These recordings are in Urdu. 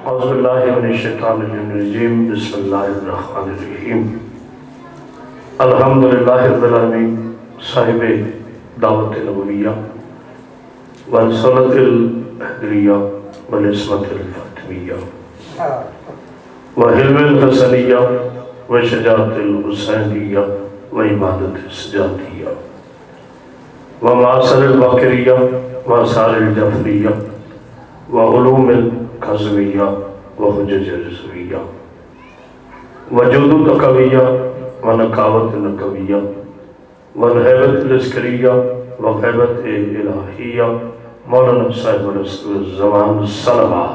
اعوذ باللہ من الشیطان الرجیم بسم اللہ الرحمن الرحیم الحمدللہ رب العالمین صاحب دعوت نبویہ والصلاة الحدریہ والعصمت الفاطمیہ وحلم الحسنیہ وشجاعت الحسینیہ وعبادت السجادیہ ومعاصر الباقریہ وآثار الجعفریہ وعلوم القزویہ وحجج الرضویہ وجود التقویہ ونقاوت النقویہ والہیبت العسکریہ وغیبت الہیہ مولانا صاحب الزمان صلی اللہ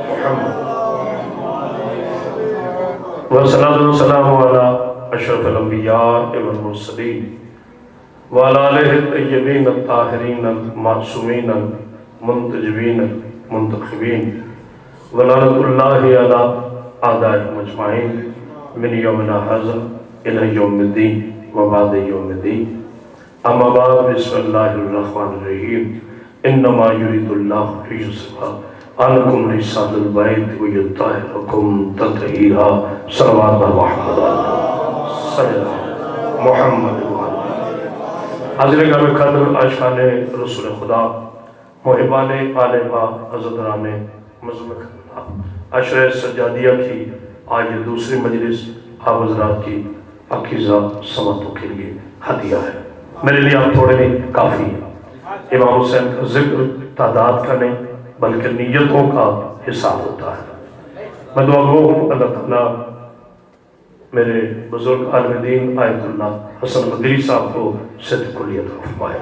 محمد والصلاة والسلام علی اشرف الانبیاء والمرسلین وعلى آلہ الطیبین الطاہرین المعصومین المنتجبین المنتخبین ولعنۃ اللہ علی اعدائهم اجمعین من یومنا ھذا الی یوم الدین وبعد یوم الدین اما بعد بسم اللہ الرحمن الرحیم انما یرید اللہ لیذھب عنکم رجس اہل البیت ویطہرکم تطہیرا صلوات محمد صلی اللہ محمد حاضر گرامی قدر عاشقان رسول خدا محبان آل پاک حضرتان مظلوم کربلا عشرہ سجادیہ کی آج دوسری مجلس آپ حضرات کی پاکیزہ سماعتوں کے لیے ہدیہ ہے۔ میرے لیے آپ تھوڑے نہیں کافی ہے۔ امام حسین کا ذکر تعداد کا نہیں بلکہ نیتوں کا حساب ہوتا ہے۔ میں دعا گو ہوں اللہ تعالیٰ میرے بزرگ عالم دین آیت اللہ حسن مدری صاحب کو صدق کلی عطا فرمائے،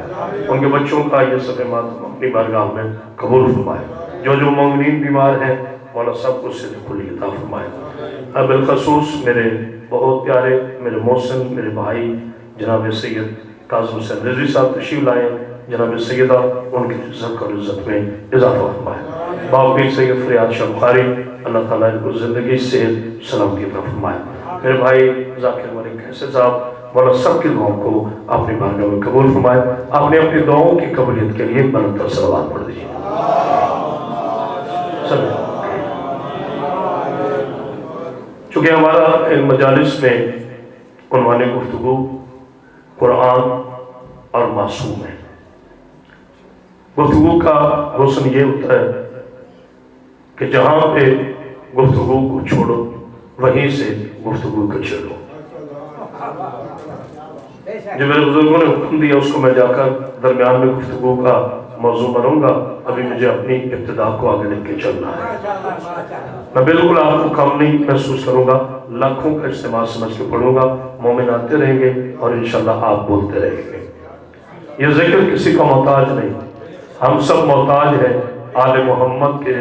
ان کے بچوں کا یہ سب ماتم اپنی بارگاہ میں قبول فرمائے، جو مومنین بیمار ہیں مولا سب کو صدق کلی عطا فرمائے۔ بالخصوص میرے بہت پیارے میرے محسن میرے بھائی جناب سید کاظم حسین رضوی صاحب تشریف لائے، جناب سیدہ ان کی عزت اور عزت میں اضافہ فرمائے۔ باقی سید فریاد شاہ بخاری اللہ تعالیٰ ان کو زندگی صحت سلامتی عطا فرمائے۔ میرے بھائی ذاکر ملک حسن صاحب مولا سب کی دعاؤں کو اپنی بارگاہ میں قبول فرمائے۔ آپ نے اپنی دعاؤں کی قبولیت کے لیے بلند تر صلوات پڑھ دیجیے۔ چونکہ ہمارا ان مجالس میں عنوان گفتگو قرآن اور معصوم ہے۔ گفتگو کا حسن یہ ہوتا ہے کہ جہاں پہ گفتگو کو چھوڑو وہیں سے گفتگو کو چھوڑو۔ جو میرے بزرگوں نے حکم دیا اس کو میں جا کر درمیان میں گفتگو کا موضوع بنوں گا، ابھی مجھے اپنی ابتدا کو آگے لے کے چلنا ہے۔ میں بالکل آپ کو کم نہیں محسوس کروں گا، لاکھوں کا اجتماع سمجھ کے پڑھوں گا، مومن آتے رہیں گے اور انشاءاللہ آپ بولتے رہیں گے۔ یہ ذکر کسی کا محتاج نہیں، ہم سب محتاج ہیں آل محمد کے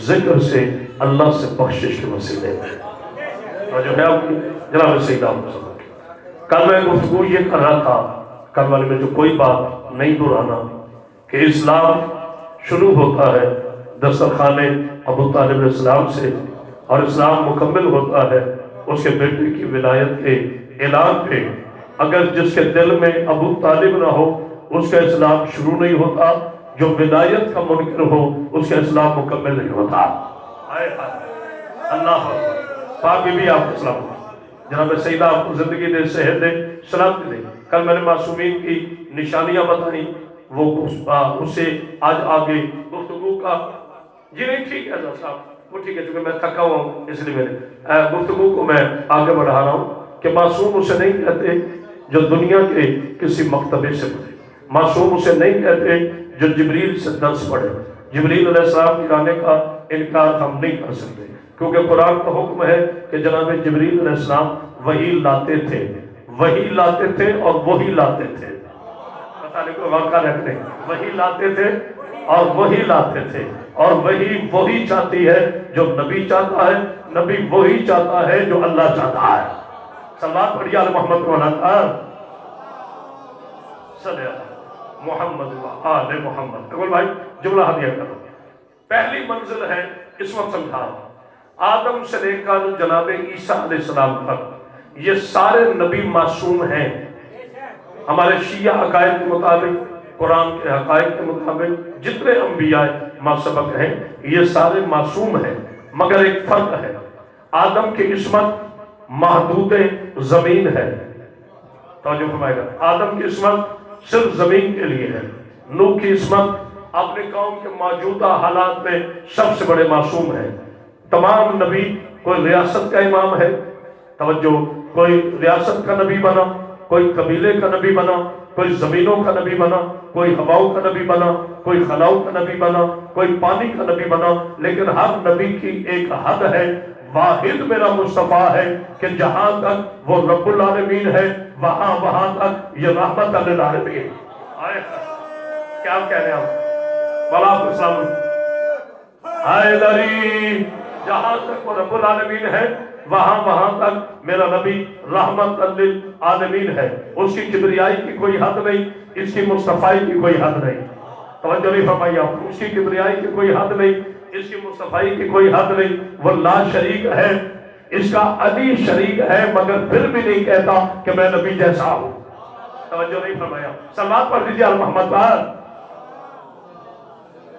ذکر سے اللہ سے بخشش کے وسیلے میں۔ اور جو ہے آپ کی جناب سیدہ کل میں گفتگو یہ کر رہا تھا، کل والے میں جو کوئی بات نہیں دہرانا کہ اسلام شروع ہوتا ہے دسترخوان ابو طالب علیہ السلام سے اور اسلام مکمل ہوتا ہے اس کے بیٹے کی ولایت کے اعلان پہ۔ اگر جس کے دل میں ابو طالب نہ ہو اس کا اسلام شروع نہیں ہوتا، جو ولایت کا منکر ہو اس کا اسلام مکمل نہیں ہوتا۔ اللہ پاک بھی آپ کو سلام جناب سیدہ آپ کو زندگی دے صحت دے سلامتی دے۔ کل میں نے معصومین کی نشانیاں بتائیں، وہ اس سے آج آگے گفتگو کا جی نہیں ٹھیک ہے صاحب وہ ٹھیک ہے، چونکہ میں تھکا ہوا ہوں اس لیے میں گفتگو کو میں آگے بڑھا رہا ہوں کہ معصوم اسے نہیں کہتے جو دنیا کے کسی مکتبے سے پڑھے، معصوم اسے نہیں کہتے جو جبریل سے درس پڑھے۔ جبریل علیہ السلام کے آنے کا انکار ہم نہیں کر سکتے، کیونکہ قرآن کا حکم ہے کہ جناب جبریل علیہ السلام وحی لاتے تھے اور وہی لاتے تھے۔ بتانے کو واقعہ رکھتے ہیں، وحی لاتے تھے اور وہی لاتے تھے، اور وہی چاہتی ہے جو نبی چاہتا ہے، نبی وہی چاہتا ہے جو اللہ چاہتا ہے۔ صلوات پڑھیے آل محمد کو علاقہ صلی اللہ محمد آل محمد۔ اقول بھائی جملہ ہدیہ کرو۔ پہلی منزل ہے اس وقت سمجھا آدم سے لے کر جناب عیسیٰ علیہ السلام تک یہ سارے نبی معصوم ہیں۔ ہمارے شیعہ عقائد کے مطابق قرآن کے حقائق کے مطابق جتنے انبیاء ما سبق ہیں یہ سارے معصوم ہیں، مگر ایک فرق ہے، آدم کی عصمت محدود زمین ہے، توجہ فرمائے گا، آدم کی عصمت صرف زمین کے لیے ہے، نوح کی عصمت اپنے قوم کے موجودہ حالات میں سب سے بڑے معصوم ہیں۔ تمام نبی، کوئی ریاست کا امام ہے، توجہ، کوئی ریاست کا نبی بنا، کوئی قبیلے کا نبی بنا، کوئی زمینوں کا نبی بنا، کوئی ہواؤں کا نبی بنا، کوئی خلاؤں کا نبی بنا، کوئی پانی کا نبی بنا، لیکن ہر نبی کی ایک حد ہے۔ واحد میرا مصطفیٰ ہے کہ جہاں تک وہ رب العالمین ہے وہاں تک یہ رحمت للعالمین۔ کیا کہہ رہے ہیں آپ؟ بلا آپ اسلام حیدری، جہاں تک وہ رب العالمین ہے وہاں تک میرا نبی رحمت للعالمین ہے۔ اس کی کبریائی کی کوئی حد نہیں، اس کی مصطفیٰ کی کوئی حد نہیں، توجہ نہیں فرمائی آپ، اس کی کبریائی کی کوئی حد نہیں، اس کی مصطفیٰ کی کوئی حد نہیں، وہ لا شریک ہے، اس کا علی شریک ہے، مگر پھر بھی نہیں کہتا کہ میں نبی جیسا ہوں، توجہ نہیں فرمایا۔ سلوات پڑھ دیجیے آل محمد پر۔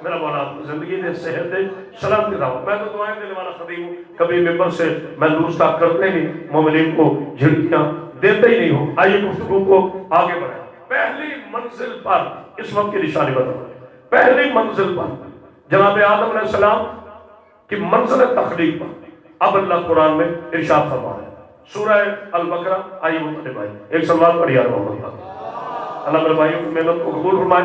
میرا مولا زندگی دے، صحت دے، سلام دیتا ہوں۔ میں تو دعائیں دینے والا خطیب ہوں، کبھی ممبر سے میں دوستا کرتے نہیں، مومنین کو جھڑکیاں دیتے ہی نہیں ہوں۔ آئیے گفتگو کو آگے بڑھیں۔ پہلی منزل پر اس وقت کی نشانی بتاؤں، پہلی منزل پر جناب آدم علیہ السلام کی منزل تخلیق پر اب اللہ قرآن میں ارشاد فرما رہے ہیں، سورہ البقرہ۔ آئیے مطلب بھائی ایک سلوات پڑھی یار محمد۔ اللہ میرے بھائیوں کی محنت کو قبول فرمائے۔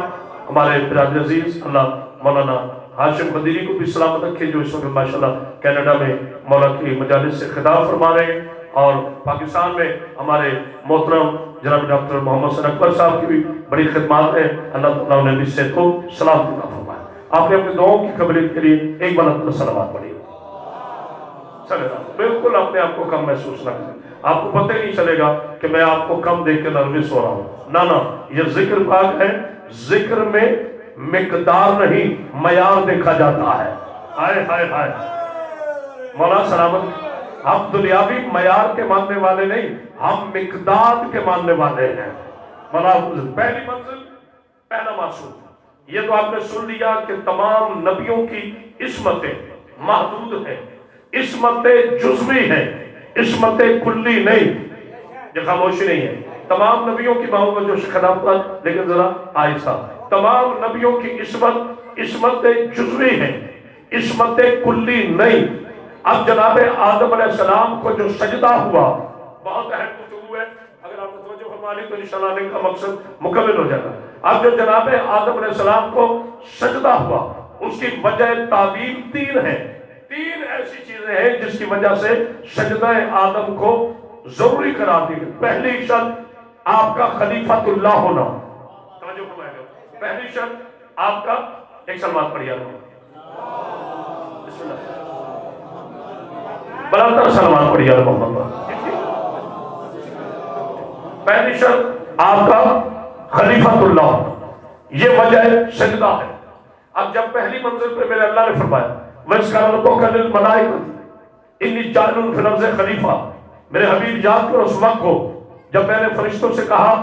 ہمارے برادر عزیز اللہ مولانا ہاشم قدیری کو بھی سلامت رکھے، جو اس وقت ماشاءاللہ کینیڈا میں مولا کی مجالس سے خطاب فرما رہے ہیں، اور پاکستان میں ہمارے محترم جناب ڈاکٹر محمد حسن اکبر صاحب کی بھی بڑی خدمات ہیں۔ اللہ تعالیٰ نے بھی سے کو سلامت عطا فرمائے۔ آپ نے اپنے دعاؤں کی قبولیت کے لیے ایک بار اپنا صلوات پڑھی، بالکل اپنے آپ کو کم محسوس نہ کریں، آپ کو پتہ ہی نہیں چلے گا کہ میں آپ کو کم دیکھ کے نروس ہو رہا ہوں، نہ یہ ذکر پاک ہے، ذکر میں مقدار نہیں معیار دیکھا جاتا ہے۔ ہائے ہائے ہائے مولا سلامت، ہم دنیاوی معیار کے ماننے والے نہیں، ہم مقدار کے ماننے والے ہیں۔ مولا پہلی منزل، پہلا معصوم، یہ تو آپ نے سن لیا کہ تمام نبیوں کی عصمتیں محدود ہیں، عصمتیں جزوی ہیں، عصمتیں کلی نہیں۔ یہ خاموشی نہیں ہے، تمام نبیوں کی ماؤں کا جو خطاب تھا، لیکن ذرا آہستہ، تمام نبیوں کی عصمتیں جزوی ہیں، عصمتیں کلی نہیں۔ اب جناب آدم علیہ السلام کو جو سجدہ ہوا، بہت اہم گفتگو ہے، اگر آپ نے توجہ فرما لی تو انشاءاللہ آنے کا مقصد مکمل ہو جائے گا۔ اب جو جناب آدم علیہ السلام کو سجدہ ہوا، اس کی وجہ تعبیر تین ہے، تین ایسی چیزیں ہیں جس کی وجہ سے سجدہ آدم کو ضروری قرار دی گئی۔ پہلی شرط آپ کا خلیفۃ اللہ ہونا، توجہ فرمائے گا، پہلی شرط آپ کا، ایک سلوات پڑھیے بسم اللہ، بلندر سلوات پڑھیے محمد۔ پہلی شرط آپ کا خلیفۃ اللہ، یہ وجہ سجدہ ہے۔ اب جب پہلی منزل پہ میرے اللہ نے فرمایا وَإِذْ رَبُّكَ لِلْمَلَائِكَةِ إِنِّي جَاعِلٌ فِي الْأَرْضِ خلیفہ، میرے حبیب یاد کرو اس وقت کو جب میں نے فرشتوں سے کہا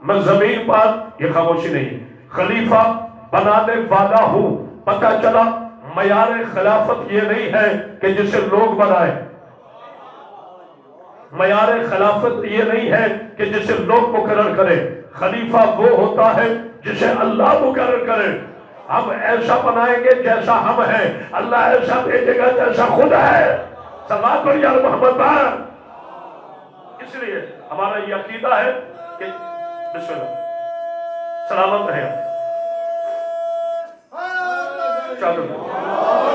میں زمین پر، یہ خاموشی نہیں، خلیفہ بنانے والا ہوں۔ پتہ چلا معیار خلافت یہ نہیں ہے کہ جسے لوگ بنائیں، معیار خلافت یہ نہیں ہے کہ جسے لوگ مقرر کریں، خلیفہ وہ ہوتا ہے جسے اللہ مقرر کرے۔ ہم ایسا بنائیں گے جیسا ہم ہیں، اللہ ایسا بھیجے گا جیسا خود ہے۔ صلوات پڑھیے محمد پر۔ اس لیے ہمارا یہ عقیدہ ہے کہ بسم اللہ سلامت رہے،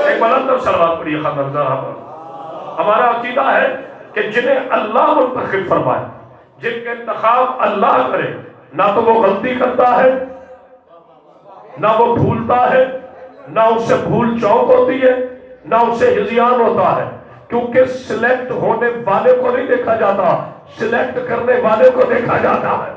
ایک بلند صلوات پڑھیے خاندان پر۔ ہمارا عقیدہ ہے کہ جنہیں اللہ منتخب فرمائے، جن کے انتخاب اللہ کرے، نہ تو وہ غلطی کرتا ہے، نہ وہ بھولتا ہے، نہ اس سے بھول چوک ہوتی ہے، نہ اسے ہذیان ہوتا ہے، کیونکہ سلیکٹ ہونے والے کو نہیں دیکھا جاتا، سلیکٹ کرنے والے کو دیکھا جاتا ہے۔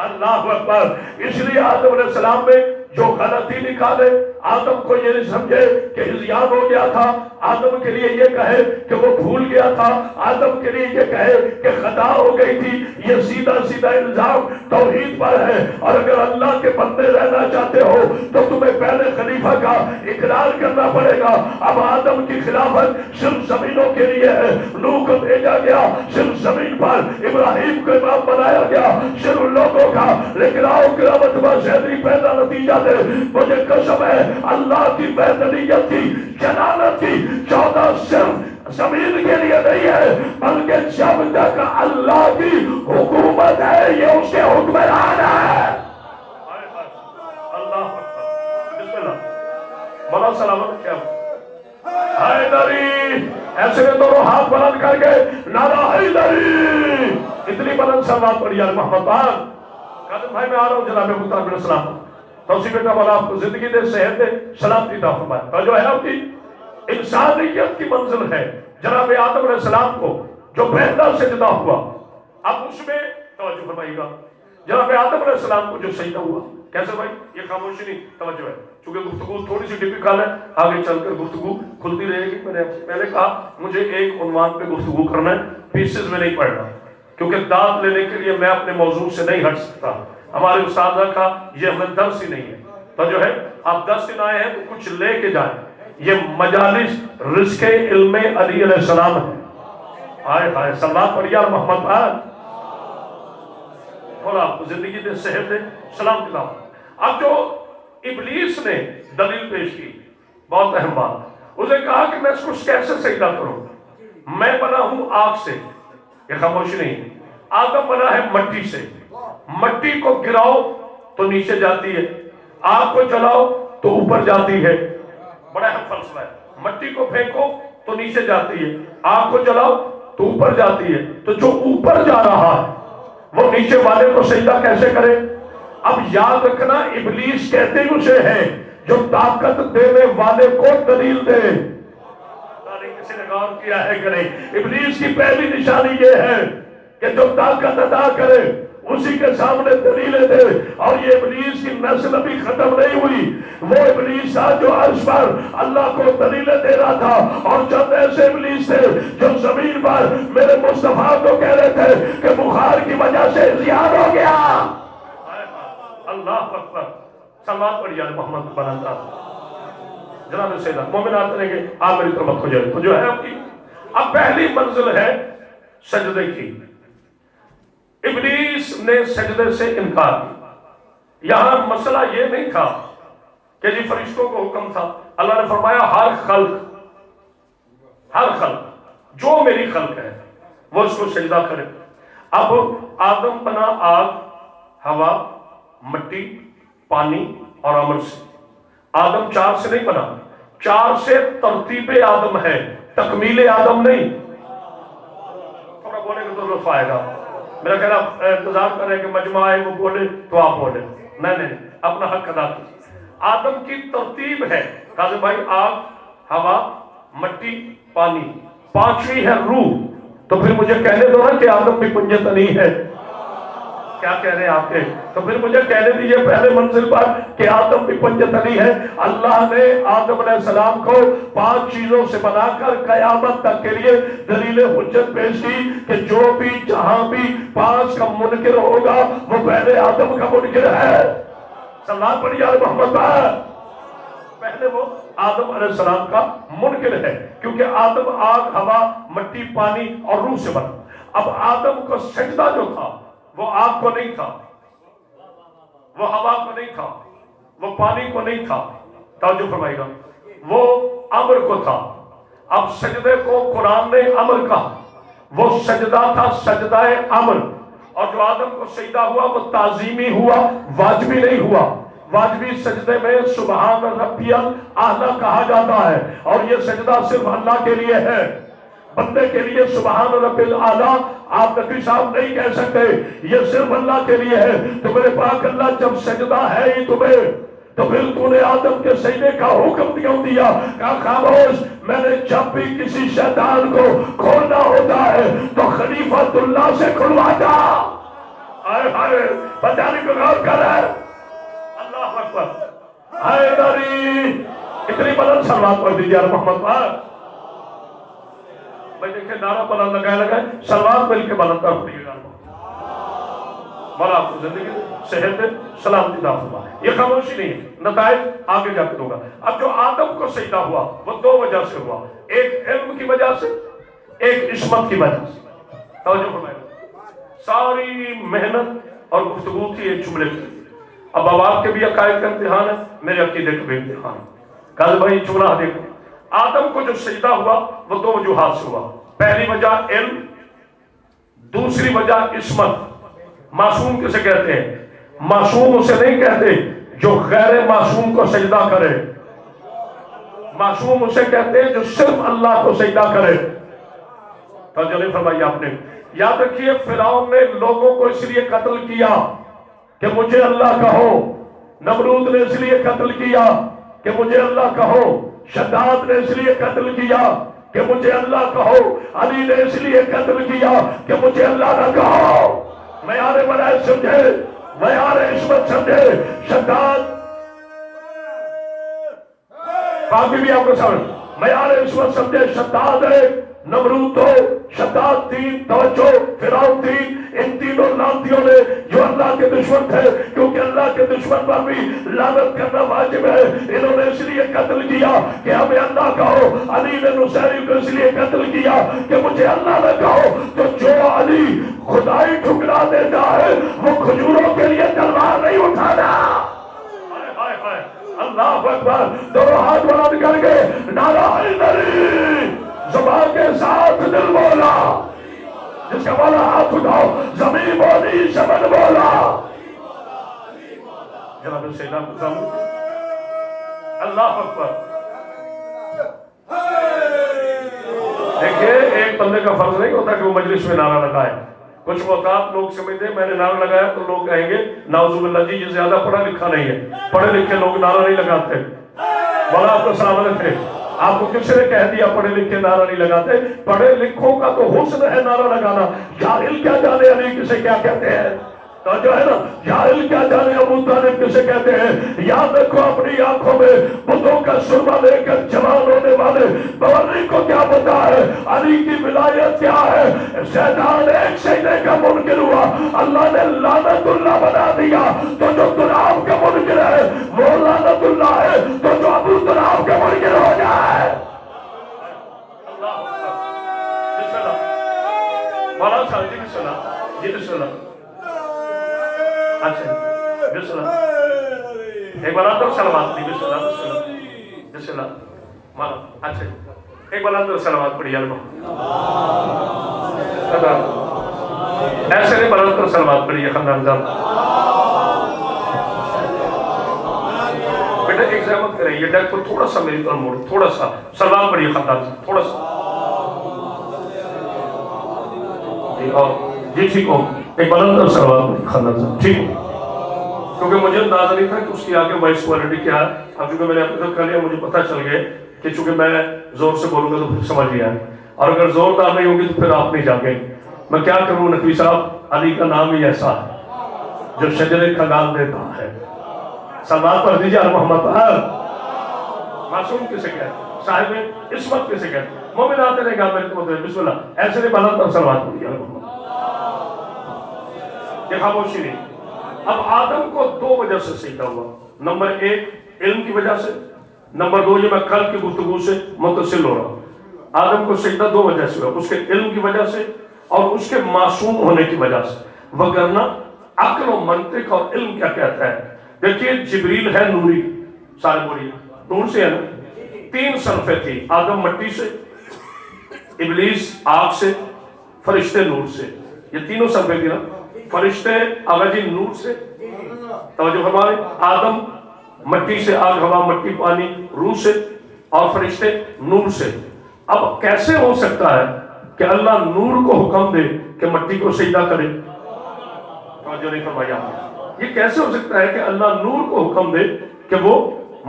اللہ اکبر۔ اس لیے آدم علیہ السلام میں جو غلطی نکالے، آدم کو یہ نہیں سمجھے کہ ہذیان ہو گیا تھا، آدم کے لیے یہ کہے کہ وہ بھول گیا تھا، آدم کے لیے یہ کہے کہ خطا ہو گئی تھی۔ یہ سیدھا سیدھا الزام توحید پر ہے، اور اگر اللہ کے بندے رہنا چاہتے ہو تو تمہیں پہلے خلیفہ کا اقرار کرنا پڑے گا۔ اب آدم کی خلافت صرف زمینوں کے لیے ہے، نوح کو بھیجا گیا صرف زمین پر، ابراہیم کو امام بنایا گیا صرف لوگوں کا، لیکن آؤ قیامت میں شہری پہلا نتیجہ دے، مجھے قسم ہے اللہ کی وحدانیت کی، جلالت کی، 14 صرف زمین کے لیے نہیں ہے، بلکہ جب تک اللہ کی حکومت ہے یہ اس کے حکمران ہے۔ اللہ بسم اللہ مولا سلامت کیا حیدری، ایسے میں دونوں ہاتھ بلند کر کے نعرہ حیدری، اتنی بلند سلوات پڑھی یار محمد پاک۔ قادم بھائی میں آ رہا ہوں جناب مختار بن اسلام، توسیع بیٹا مولا آپ کو زندگی دے، صحت دے، سلامتی عطا فرمائے۔ اور جو ہے آپ کی انسانیت کی منزل ہے جناب آدم علیہ السلام کو جو پہلا سجدہ ہوا، اب اس میں توجہ فرمائیے گا، جناب آدم علیہ السلام کو جو سجدہ ہوا کیسے بھائی؟ یہ خاموشی نہیں، توجہ ہے، چونکہ گفتگو تھوڑی سی ڈیفیکلٹ ہے، آگے چل کر گفتگو کھلتی رہے گی۔ میں نے پہلے کہا مجھے ایک عنوان پہ گفتگو کرنا ہے، پیسز میں نہیں پڑھنا، کیونکہ داد لینے کے لیے میں اپنے موضوع سے نہیں ہٹ سکتا۔ ہمارے استاد نے کہا یہ ہمیں درس ہی نہیں ہے، تو جو ہے آپ 10 دن آئے ہیں تو کچھ لے کے جائیں۔ یہ مجالس رزق علم علی علیہ السلام ہے۔ آئے ہائے صلوات پڑھیے اور محمد پاک، اور آپ کو زندگی دے، صحت دے، سلام دلا۔ اب جو ابلیس نے دلیل پیش کی، بہت اہم بات، اسے کہا کہ میں اس کو کیسے سجدہ کروں؟ میں بنا ہوں آگ سے، یہ خاموشی نہیں، آدم بنا ہے مٹی سے، مٹی کو گراؤ تو نیچے جاتی ہے، آگ کو جلاؤ تو اوپر جاتی ہے۔ بڑا اہم فلسفہ ہے، مٹی کو پھینکو تو نیچے جاتی ہے، آگ کو جلاؤ تو اوپر جاتی ہے۔ تو جو اوپر جا رہا ہے وہ نیچے والے کو سجدہ کیسے کرے؟ اب یاد رکھنا ابلیس کہتے ہی اسے ہے جو طاقت دینے والے کو دلیل دے۔ کسی نے غور کیا ہے کہ نہیں؟ ابلیس کی پہلی نشانی یہ ہے کہ جو طاقت عطا کرے اسی کے سامنے دلیلیں دے، اور یہ ابلیس کی نسل ابھی ختم نہیں ہوئی۔ وہ ابلیس تھا جو عرش پر اللہ کو دلیلیں دے رہا تھا، اور چند ایسے ابلیس تھے جو زمین پر میرے مصطفیٰ کو کہہ رہے تھے کہ بخار کی وجہ سے زیادہ ہو گیا۔ اللہ اکبر، صلوات پڑھیے محمد بلند جناب سیدہ مومنات نے کہ آپ میری طرف ہو جائے۔ تو جو ہے آپ کی اب پہلی منزل ہے سجدے کی۔ ابلیس نے سجدے سے انکار کیا۔ یہاں مسئلہ یہ نہیں تھا کہ جی فرشتوں کو حکم تھا، اللہ نے فرمایا ہر خلق جو میری خلق ہے وہ اس کو سجدہ کرے۔ اب آدم بنا آگ، ہوا، مٹی، پانی اور عمل سے۔ آدم 4 سے نہیں بنا، 4 سے ترتیب آدم ہے، تکمیل آدم نہیں۔ تھوڑا بولے گا تو لطف آئے گا۔ میرا کہنا انتظار کر رہے کہ مجمع آئے وہ بولے تو آپ بولے، نہیں، اپنا حق ادا کیجیے۔ آدم کی ترتیب ہے قاضی بھائی، آگ، ہوا، مٹی، پانی، 5ویں ہے روح۔ تو پھر مجھے کہنے دو نا کہ آدم بھی پنجت نہیں ہے، کیا کہہ رہے ہیں آپ کے؟ تو پھر مجھے کہنے دیجئے پہلے منزل پر کہ آدم بھی پنجت نہیں ہے۔ اللہ نے آدم علیہ السلام کو 5 چیزوں سے بنا کر قیامت تک کے لیے دلیل حجت پیش کی کہ جو بھی جہاں بھی 5 کا منکر ہوگا وہ پہلے آدم کا منکر ہے۔ صلوات پڑھیے یا محمد پر۔ پہلے وہ آدم علیہ السلام کا منکر ہے، کیونکہ آدم آگ، ہوا، مٹی، پانی اور روح سے بنا۔ اب آدم کو سجدہ جو تھا وہ آگ کو نہیں تھا، وہ ہوا کو نہیں تھا، وہ پانی کو نہیں تھا، توجہ فرمائے گا، وہ امر کو تھا۔ اب سجدے کو قرآن نے امر کہا، وہ سجدہ تھا سجدہ امر، اور جو آدم کو سجدہ ہوا وہ تعظیمی ہوا، واجبی نہیں ہوا۔ واجبی سجدے میں سبحان ربی الاعلی کہا جاتا ہے، اور یہ سجدہ صرف اللہ کے لیے ہے، بندے کے لیے سبحان رب الاعلی آپ نبی صاحب نہیں کہہ سکتے، یہ صرف اللہ کے لیے ہے۔ تو میرے پاک اللہ جب سجدہ ہے ہی تمہیں، تو پھر تو نے آدم کے سجدے کا حکم دیا، کہا خاموش، میں نے جب بھی کسی شیطان کو کھولنا ہوتا ہے تو خلیفۃ اللہ سے کھلواتا۔ آئے ہائے، بتانے کو غور کر رہا ہے۔ اللہ اکبر، حیدری، اتنی بلند صلوات پڑھ دیجیے یار محمد پر. بھائی دیکھیں نعرہ بلند لگائے صلوات مل کے بلند کر دیجیے یار. مولا آپ کو زندگی صحت دے، سلامتی عطا فرمائے. یہ خاموشی نہیں ہے، نتائج آگے جا کے دوں گا. اب جو آدم کو سجدہ ہوا وہ دو وجہ سے ہوا، ایک علم کی وجہ سے، ایک عصمت کی وجہ سے. توجہ فرمائے. ساری محنت اور گفتگو تھی ایک جملے کی. اب آپ کے بھی عقائد کا امتحان ہے، میرے عقیدے کا بھی امتحان ہے. کل بھائی جملہ دیکھو، آدم کو جو سجدہ ہوا وہ دو وجوہات سے ہوا. پہلی وجہ علم، دوسری وجہ عصمت. معصوم کسے کہتے ہیں؟ معصوم اسے نہیں کہتے جو غیر معصوم کو سجدہ کرے. معصوم اسے کہتے ہیں جو صرف اللہ کو سجدہ کرے. توجہ نہیں فرمائی آپ نے. یاد رکھیے فرعون نے لوگوں کو اس لیے قتل کیا کہ مجھے اللہ کہو. نمرود نے اس لیے قتل کیا کہ مجھے اللہ کہو. شداد نے اس لیے قتل کیا کہ مجھے اللہ کہو. علی نے اس لیے قتل کیا کہ مجھے اللہ نہ کہو. معیار ولایت سمجھے، معیار عصمت سمجھے. شداد باقی بھی آپ کو سمجھ، معیار عصمت سمجھے. شداد ہے، نمرود دو، شداد تین، توجہ فرعون تین. ان تینوں لعنتیوں نے جو اللہ کے دشمن تھے، کیونکہ اللہ کے دشمن پر بھی لعنت کرنا واجب ہے، انہوں نے اس لیے قتل کیا کہ ہمیں اللہ کہو. علی نے نصیری کو اس لیے قتل کیا کہ مجھے اللہ نہ کہو. تو جو علی خدائی ٹھکرا دیتا ہے وہ کھجوروں کے لیے تلوار نہیں اٹھانا. اللہ اکبر. دونوں ہاتھ بلند کر کے نعرہ حیدری، زبان کے ساتھ دل بولا. جس کا بولا ہاتھ اٹھاؤ. زمین بولی، شمن بولا. جناب سیدنا محمد اللہ اکبر. دیکھیے ایک بندے کا فرض نہیں ہوتا کہ وہ مجلس میں نعرہ لگائے. کچھ اوقات لوگ سمجھتے ہیں میں نے نعرہ لگایا تو لوگ کہیں گے نعوذ باللہ جی یہ زیادہ پڑھا لکھا نہیں ہے. پڑھے لکھے لوگ نعرہ نہیں لگاتے. مولا آپ کو سلامت ہے. آپ کو کس نے کہہ دیا پڑھے لکھے نعرہ نہیں لگاتے؟ پڑھے لکھوں کا تو حسن ہے نعرہ لگانا. جاہل کیا جانے علی کسے کیا کہتے ہیں. تو جو ہے نا جاہل کیا جانے ابو طالب کسے کہتے ہیں. یاد رکھو اپنی آنکھوں میں بتوں کا سرما لے کر جوان ہونے والے بوری کو کیا پتا ہے علی کی ولایت کیا ہے. شیطان ایک سجدے کا منکر ہوا، اللہ نے لعنت اللہ بنا دیا. تو جو تراب کا منکر ہے وہ لعنت اللہ ہے. تو جو ابو تراب کا منکر ہو جائے. مولانا صاحب جی بسم اللہ، جی بسم اللہ. اچھا بسم اللہ. ایک بار تو سلامات دی. بسم اللہ بسم اللہ بسم اللہ. مولانا اچھا ایک بار تو سلامات پڑھی یار. ایسے نہیں بلند تو سلامات پڑھی ہے خاندان صاحب. بیٹا ایک زحمت کریں یہ ڈیک کو تھوڑا سا میری طرف موڑ، تھوڑا سا سلام پڑھی ہے خاندان صاحب تھوڑا سا. جی ٹھیک ہو. ایک بلند اور سلوات پڑھی خاندان صاحب ٹھیک ہو. کیونکہ مجھے اندازہ نہیں تھا کہ اس کی آگے وائس کوالٹی کیا ہے. اب چونکہ میں نے اپنے تک کر لیا مجھے پتہ چل گیا کہ چونکہ میں زور سے بولوں گا تو پھر سمجھ لیا ہے، اور اگر زوردار نہیں ہوگی تو پھر آپ نہیں جاگیں. میں کیا کروں نقوی صاحب، علی کا نام ہی ایسا ہے جو شجرے کھنگال دیتا ہے. سلوات پڑھ دیجیے محمد پر. معصوم کسے کہتے ہیں؟ صاحب عصمت کسے کہتے ہیں؟ مومن آتے رہے گا میرے کو بسم اللہ. ایسے نہیں بلند اور سلوات پڑھیے محمد. یہ خاموشی نہیں. اب آدم کو دو وجہ سے سجدہ ہوا. نمبر ایک علم کی وجہ سے، نمبر دو یہ میں کل کی گفتگو سے متصل ہو رہا ہوں. آدم کو سجدہ دو وجہ سے ہوا، اس کے علم کی وجہ سے اور اس کے معصوم ہونے کی وجہ سے. وگرنہ عقل و منطق اور علم کیا کہتا ہے. دیکھیے جبریل ہے نوری، سارے بولیے نور سے ہے نا. تین صنفیں تھی، آدم مٹی سے، ابلیس آگ سے، فرشتے نور سے. یہ تینوں صنفیں تھی نا. فرشتے آغا جی نور سے، توجہ فرمائے، آدم مٹی سے، آگ ہوا مٹی پانی روح سے، اور فرشتے نور سے. اب کیسے ہو سکتا ہے کہ اللہ نور کو حکم دے کہ مٹی کو سجدہ کرے؟ توجہ نہیں فرمائی آپ نے. یہ کیسے ہو سکتا ہے کہ اللہ نور کو حکم دے کہ وہ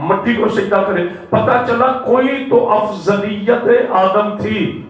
مٹی کو سجدہ کرے؟ پتہ چلا کوئی تو افضلیت آدم تھی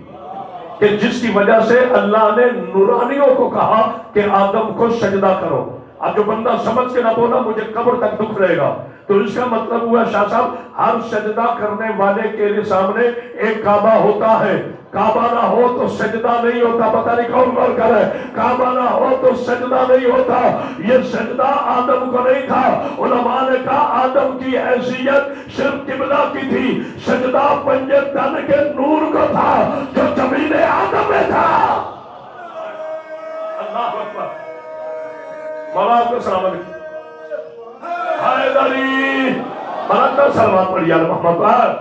کہ جس کی وجہ سے اللہ نے نورانیوں کو کہا کہ آدم کو سجدہ کرو. اب جو بندہ سمجھ کے نہ بولا مجھے قبر تک دکھ رہے گا. تو اس کا مطلب ہوا شاہ صاحب ہر سجدہ کرنے والے کے سامنے ایک کعبہ ہوتا ہے، کعبہ نہ ہو تو سجدہ نہیں ہوتا۔ پتہ نہیں کون غور کر رہا ہے، کعبہ نہ ہو تو سجدہ نہیں ہوتا۔ یہ سجدہ آدم کو نہیں تھا، علماء نے کہا آدم کی حیثیت صرف قبلہ کی تھی، سجدہ پنجے تن کے نور کو تھا جو زمین آدم میں تھا۔ اللہ اکبر، مولا آپ کو سلامت حیدری مرتبہ سلمان پڑھی یا محمد پر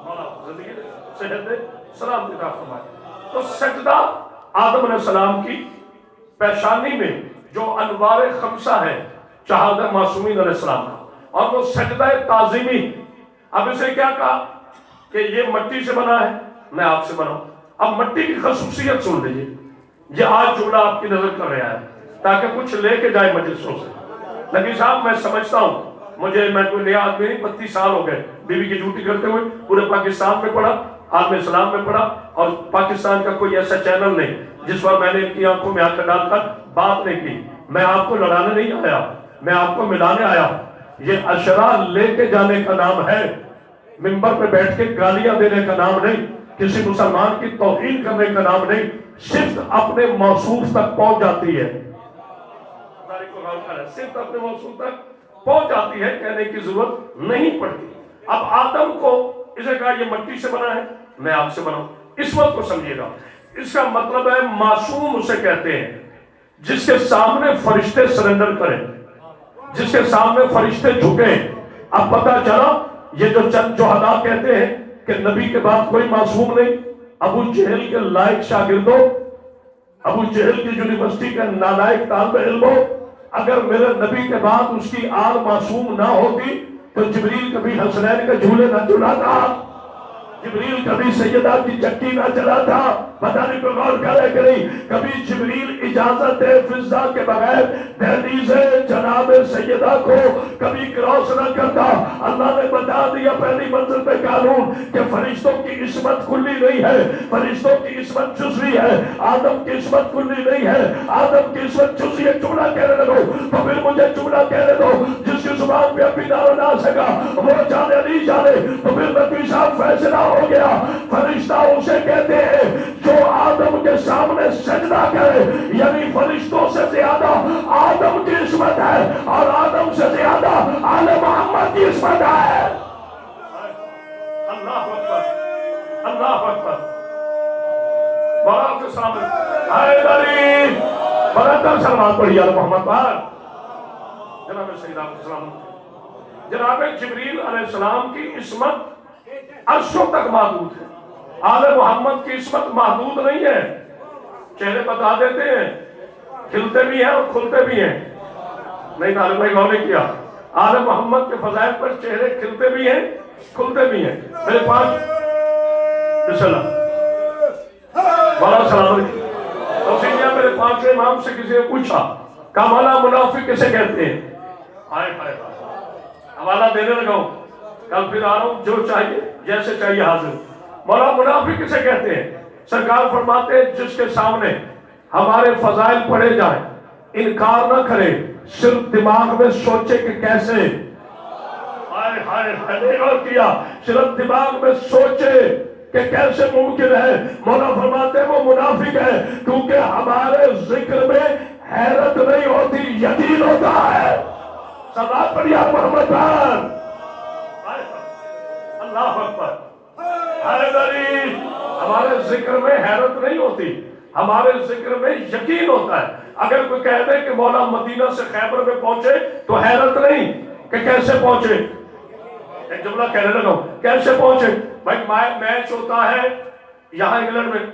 مولا زندگی صحت دے سلام دیتا فرمائے۔ تو سجدہ آدم علیہ السلام کی پیشانی میں جو انوار خمسہ ہے شہادت معصومین علیہ السلام کا، اور وہ سجدہ تعظیمی۔ اب اسے کیا کہا کہ یہ مٹی سے بنا ہے، میں آپ سے بناؤں۔ اب مٹی کی خصوصیت سن لیجیے، یہ آج جملہ آپ کی نظر کر رہا ہے تاکہ کچھ لے کے جائے مجلسوں سے۔ نبی صاحب میں سمجھتا ہوں، میں کوئی نیا آدمی نہیں، 32 سال ہو گئے بیوی کی ڈیوٹی کرتے ہوئے، پورے پاکستان میں پڑھا، عالم اسلام میں پڑھا، اور پاکستان کا کوئی ایسا چینل نہیں جس پر میں نے ان کی آنکھوں میں آنکھ ڈال کر بات نہیں کی۔ میں آپ کو لڑانے نہیں آیا، میں آپ کو ملانے آیا۔ یہ عشرہ لے کے جانے کا نام ہے، منبر پہ بیٹھ کے گالیاں دینے کا نام نہیں، کسی مسلمان کی توہین کرنے کا نام نہیں، صرف اپنے موصوف تک پہنچ جاتی ہے، صرف اپنے موصوف تک پہنچ جاتی ہے، کہنے کی ضرورت نہیں پڑتی۔ اب آدم کو اسے کہا یہ مٹی سے بنا ہے، میں آپ سے بناؤں۔ اس وقت کو سمجھیے گا، اس کا مطلب ہے معصوم اسے کہتے ہیں جس کے سامنے فرشتے سرنڈر کریں، جس کے سامنے فرشتے جھکیں۔ اب پتہ چلا یہ جو چند شہداء کہتے ہیں کہ نبی کے بعد کوئی معصوم نہیں، ابو جہل کے لائق شاگردوں، ابو جہل کی یونیورسٹی کے نالائق طالب علموں، اگر میرے نبی کے بعد اس کی آل معصوم نہ ہوتی تو جبریل کبھی حسنین کے جھولے نہ جھولاتا، جبریل کبھی سیدہ کی چکی نہ چلاتا۔ پتہ نہیں کوئی غور کرے کہ نہیں، کبھی جبریل اجازت فضا کے بغیر دہلیز جناب سیدہ کو کبھی کراس نہ کرتا۔ اللہ نے بتا دیا پہلی منزل پہ قانون کہ فرشتوں کی عصمت کلی نہیں ہے، فرشتوں کی عصمت جزوی ہے، آدم کی عصمت کلی نہیں ہے، آدم کی عصمت جزوی ہے۔ جملہ کہنے لگو تو پھر مجھے جملہ کہنے دو، جس کی زبان پہ ابھی نہ نہ سکا وہ جانے نہیں جانے، تو پھر نبی صاحب فیصلہ ہو گیا۔ فرشتہ اسے کہتے ہیں جو آدم کے سامنے سجدہ کرے، یعنی فرشتوں سے زیادہ آدم کی عصمت ہے اور آدم سے زیادہ آل محمد کی عصمت ہے۔ اللہ اکبر، اللہ اکبر، بڑا سلام حیدری برادر سلمان پڑھی آل محمد پر جناب سیدنا السلام۔ جناب جبریل علیہ السلام کی عصمت عرشوں تک محدود ہے، آل محمد کی عصمت محدود نہیں ہے۔ چہرے بتا دیتے ہیں، کھلتے بھی ہیں اور کھلتے بھی ہیں، نہیں طالب بھائی غور نہیں کیا، آل محمد کے فضائل پر چہرے کھلتے بھی ہیں کھلتے بھی ہیں۔ میرے پاس بسم اللہ بڑا سلام علیکم، میرے پانچویں امام سے کسی نے پوچھا کاملا منافق کسے کہتے ہیں؟ آئے آئے حوالہ دینے لگا ہوں، کل پھر آ رہا ہوں، جو چاہیے جیسے چاہیے حاضر۔ مولا منافق کسے کہتے ہیں؟ سرکار فرماتے ہیں جس کے سامنے ہمارے فضائل پڑھے جائیں، انکار نہ کرے، صرف دماغ میں سوچے کہ کیسے، ہائے ہائے ہائے اور کیا، صرف دماغ میں سوچے کہ کیسے ممکن ہے۔ مولا فرماتے ہیں وہ منافق ہے کیونکہ ہمارے ذکر میں حیرت نہیں ہوتی، یقین ہوتا ہے۔ صلوات پڑھیے محمد پر، اللہ اکبر۔ حیدری ہمارے ذکر میں حیرت نہیں ہوتی، ہمارے ذکر میں یقین ہوتا ہے۔ اگر کوئی کہہ دے کہ مولا مدینہ سے خیبر میں پہنچے تو حیرت نہیں کہ کیسے پہنچے، ایک جملہ کہنے لگا ہوں، کیسے پہنچے؟ بھائی میچ ہوتا ہے یہاں انگلینڈ میں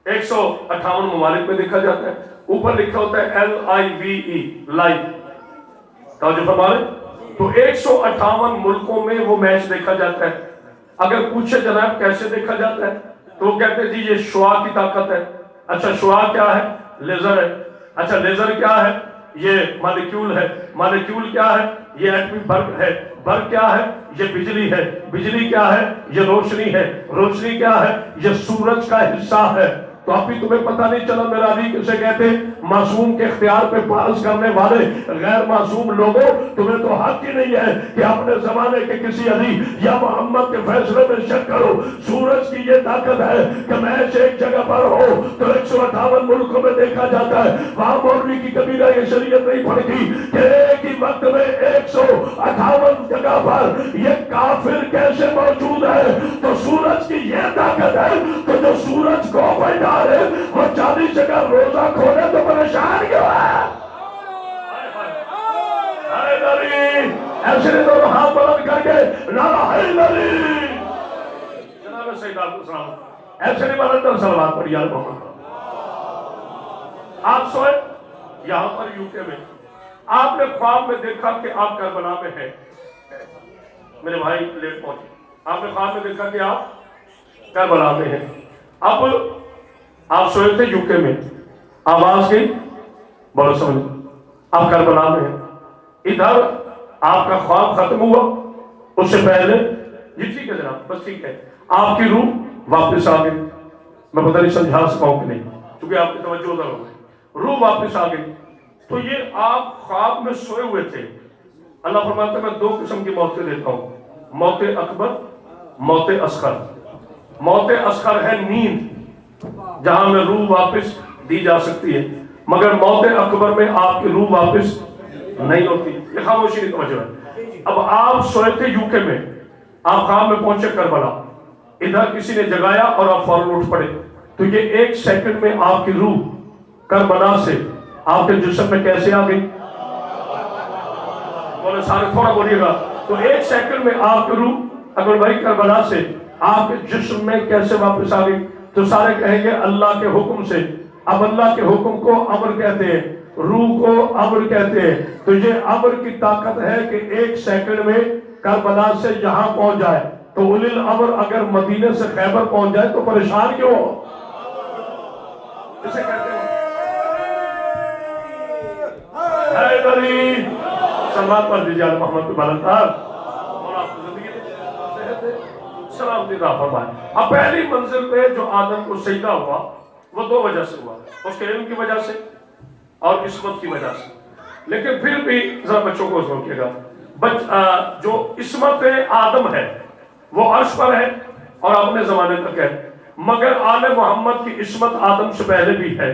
158 ممالک میں دیکھا جاتا ہے، اوپر لکھا ہوتا ہے LIVE لائیو، توجہ فرما رہے، تو 158 ملکوں میں وہ میچ دیکھا جاتا ہے۔ اگر پوچھے جناب کیسے دیکھا جاتا ہے تو وہ کہتے ہیں جی یہ شعاع کی طاقت ہے۔ اچھا شعاع کیا ہے؟ لیزر ہے۔ اچھا لیزر کیا ہے؟ یہ مالیکیول ہے۔ مالیکیول کیا ہے؟ یہ ایٹمی برق ہے۔ برق کیا ہے؟ یہ بجلی ہے۔ بجلی کیا ہے؟ یہ روشنی ہے۔ روشنی کیا ہے؟ یہ سورج کا حصہ ہے۔ تو ابھی تمہیں پتہ نہیں چلا میرا علی کسے کہتے ہیں؟ معصوم کے اختیار پہ پاس کرنے والے غیر معصوم لوگوں، تمہیں تو حق ہی نہیں ہے کہ اپنے زمانے کے کسی علی یا محمد کے فیصلے میں شک کرو۔ سورج کی یہ طاقت ہے کہ میچ ایک جگہ پر ہو تو 158 ملکوں میں دیکھا جاتا ہے، وہاں مولوی کی کبیرہ یہ شریعت نہیں پڑھتی کہ ایک ہی وقت میں 158 جگہ پر یہ کافر کیسے موجود ہے۔ تو سورج کی یہ طاقت ہے تو جو سورج کو بیٹھا ہے وہ 40 جگہ روزہ کھولے تو پریشان کیوں ہے؟ ایسے دونوں ہاتھ بلند کر کے نعرہ حیدری، جناب سید علیہ السلام ایسے نہیں بلند کر صلوات پڑھی یا محمد۔ آپ سوئے یہاں پر یوکے میں، آپ نے خواب میں دیکھا کہ آپ کربلا میں ہیں، میرے بھائی لیٹ پہنچے، آپ نے خواب میں دیکھا کہ آپ کربلا میں ہیں۔ اب آپ سوئے تھے یوکے میں، آواز گئی بڑا سمجھ، آپ کربلا میں ہیں، ادھر آپ کا خواب ختم ہوا، اس سے پہلے یہ ٹھیک ہے جناب بس ٹھیک ہے، آپ کی روح واپس آ گئی، میں پتہ نہیں سمجھا سکاؤں کہ نہیں کیونکہ آپ کی توجہ ادھر ہو گئی، روح واپس آ گئی۔ تو یہ آپ خواب میں سوئے ہوئے تھے، اللہ فرماتا ہے میں 2 قسم کی موتیں دیتا ہوں، موت اکبر، موت اصغر۔ موت اصغر ہے نیند جہاں میں روح واپس دی جا سکتی ہے، مگر موت اکبر میں آپ کی روح واپس نہیں ہوتی، یہ خاموشی نہیں توجہ ہے۔ اب آپ سوئے تھے یوکے میں، آپ خواب میں پہنچے کربلا، ادھر کسی نے جگایا اور آپ فوراً اٹھ پڑے، تو یہ 1 سیکنڈ میں آپ کی روح کربلا سے آپ کے جسم میں کیسے آ گئی؟ بولے سارے تھوڑا بولیے گا، تو 1 سیکنڈ میں آپ کی روح اگر بھائی کربلا سے آپ کے جسم میں کیسے واپس آ گئی؟ تو سارے کہیں گے اللہ کے حکم سے۔ اب اللہ کے حکم کو امر کہتے ہیں، روح کو امر کہتے ہیں، تو یہ امر کی طاقت ہے کہ 1 سیکنڈ میں کربلا سے یہاں پہنچ جائے۔ تو اولی الامر اگر مدینے سے خیبر پہنچ جائے تو پریشان کیوں ہو؟ اسے کہتے ہیں حیدری، سلام پر دیجیے محمد پہ بلندار اور آپ کو زندگی سلام دیدہ فرمائے۔ اب پہلی منزل پہ جو آدم کو سجدہ ہوا وہ 2 وجہ سے ہوا، اس کے علم کی وجہ سے اور عصمت کی وجہ سے۔ لیکن پھر بھی ذرا بچوں کو سوچیے گا، جو عصمت آدم ہے وہ عرش پر ہے اور اپنے زمانے تک ہے، مگر آل محمد کی عصمت آدم سے پہلے بھی ہے،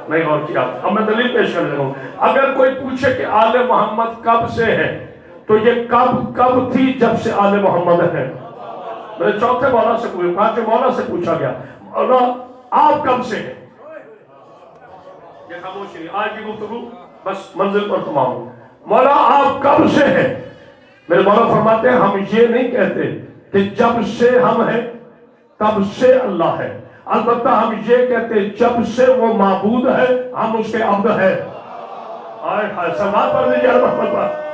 نہیں غور کیا؟ اب میں دلیل پیش کرنے لگا ہوں۔ اگر کوئی پوچھے کہ آل محمد کب سے ہے تو یہ کب تھی جب سے آل محمد ہے۔ میرے چوتھے مولا سے پوچھا، 5ویں مولا سے پوچھا گیا مولا آپ کب سے ہیں؟ یہ خاموشی نہیں، آج کی گفتگو بس منزل پر تمام ہو۔ مولا آپ کب سے ہیں؟ میرے مولا فرماتے ہیں ہم یہ نہیں کہتے کہ جب سے ہم ہیں تب سے اللہ ہے، البتہ ہم یہ کہتے ہیں جب سے وہ معبود ہے ہم اس کے عبد ہیں۔ آئے ہائے سلام پر دیجیے محمد پر۔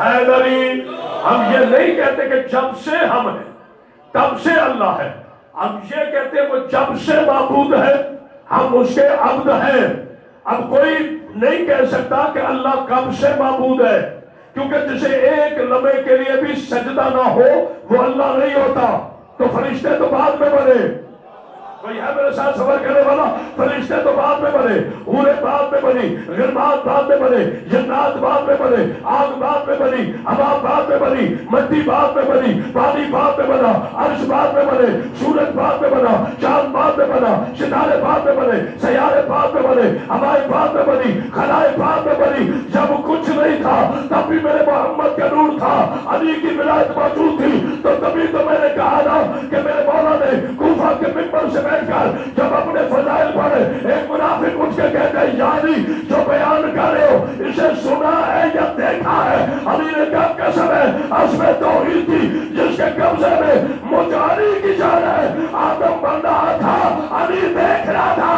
حیدری، ہم یہ نہیں کہتے کہ جب سے ہم ہیں تب سے اللہ ہے، ہم یہ کہتے ہیں وہ جب سے معبود ہے ہم اس کے عبد ہیں۔ اب کوئی نہیں کہہ سکتا کہ اللہ کب سے معبود ہے، کیونکہ جسے ایک لمحے کے لیے بھی سجدہ نہ ہو وہ اللہ نہیں ہوتا۔ تو فرشتے تو بعد میں بنے، کوئی ہے میرے ساتھ سفر کرنے والا؟ فرشتے تو بعد میں بنے، حوریں بعد میں بنی، غلمات بعد میں بنے، جنات بعد میں بنے، آگ بعد میں بنی، ہوا بعد میں بنی، مٹی بعد میں بنی، پانی بعد میں بنا، عرش بعد میں بنے، سورج بعد میں بنا، چاند بعد میں بنا، ستارے بعد میں بنے، سیارے بعد میں بنے، ہوائیں بعد میں بنی، خلائق بعد میں بنی۔ جب کچھ نہیں تھا تب بھی میرے محمد کا نور تھا، علی کی ولایت موجود تھی، تو تبھی تو میں نے کہا نا کہ میرے مولا نے کوفہ کے منبر سے بیٹھ کر جب اپنے فضائل پڑھے، ایک منافق اٹھ کے کہتے ہیں یعنی جو بیان کر رہے ہو اسے سنا ہے یا دیکھا ہے؟ علی نے کہا قسم ہے عصم توحید کی جس کے قبضے میں مجھ علی کی جان ہے، آدم بن رہا تھا علی دیکھ رہا تھا۔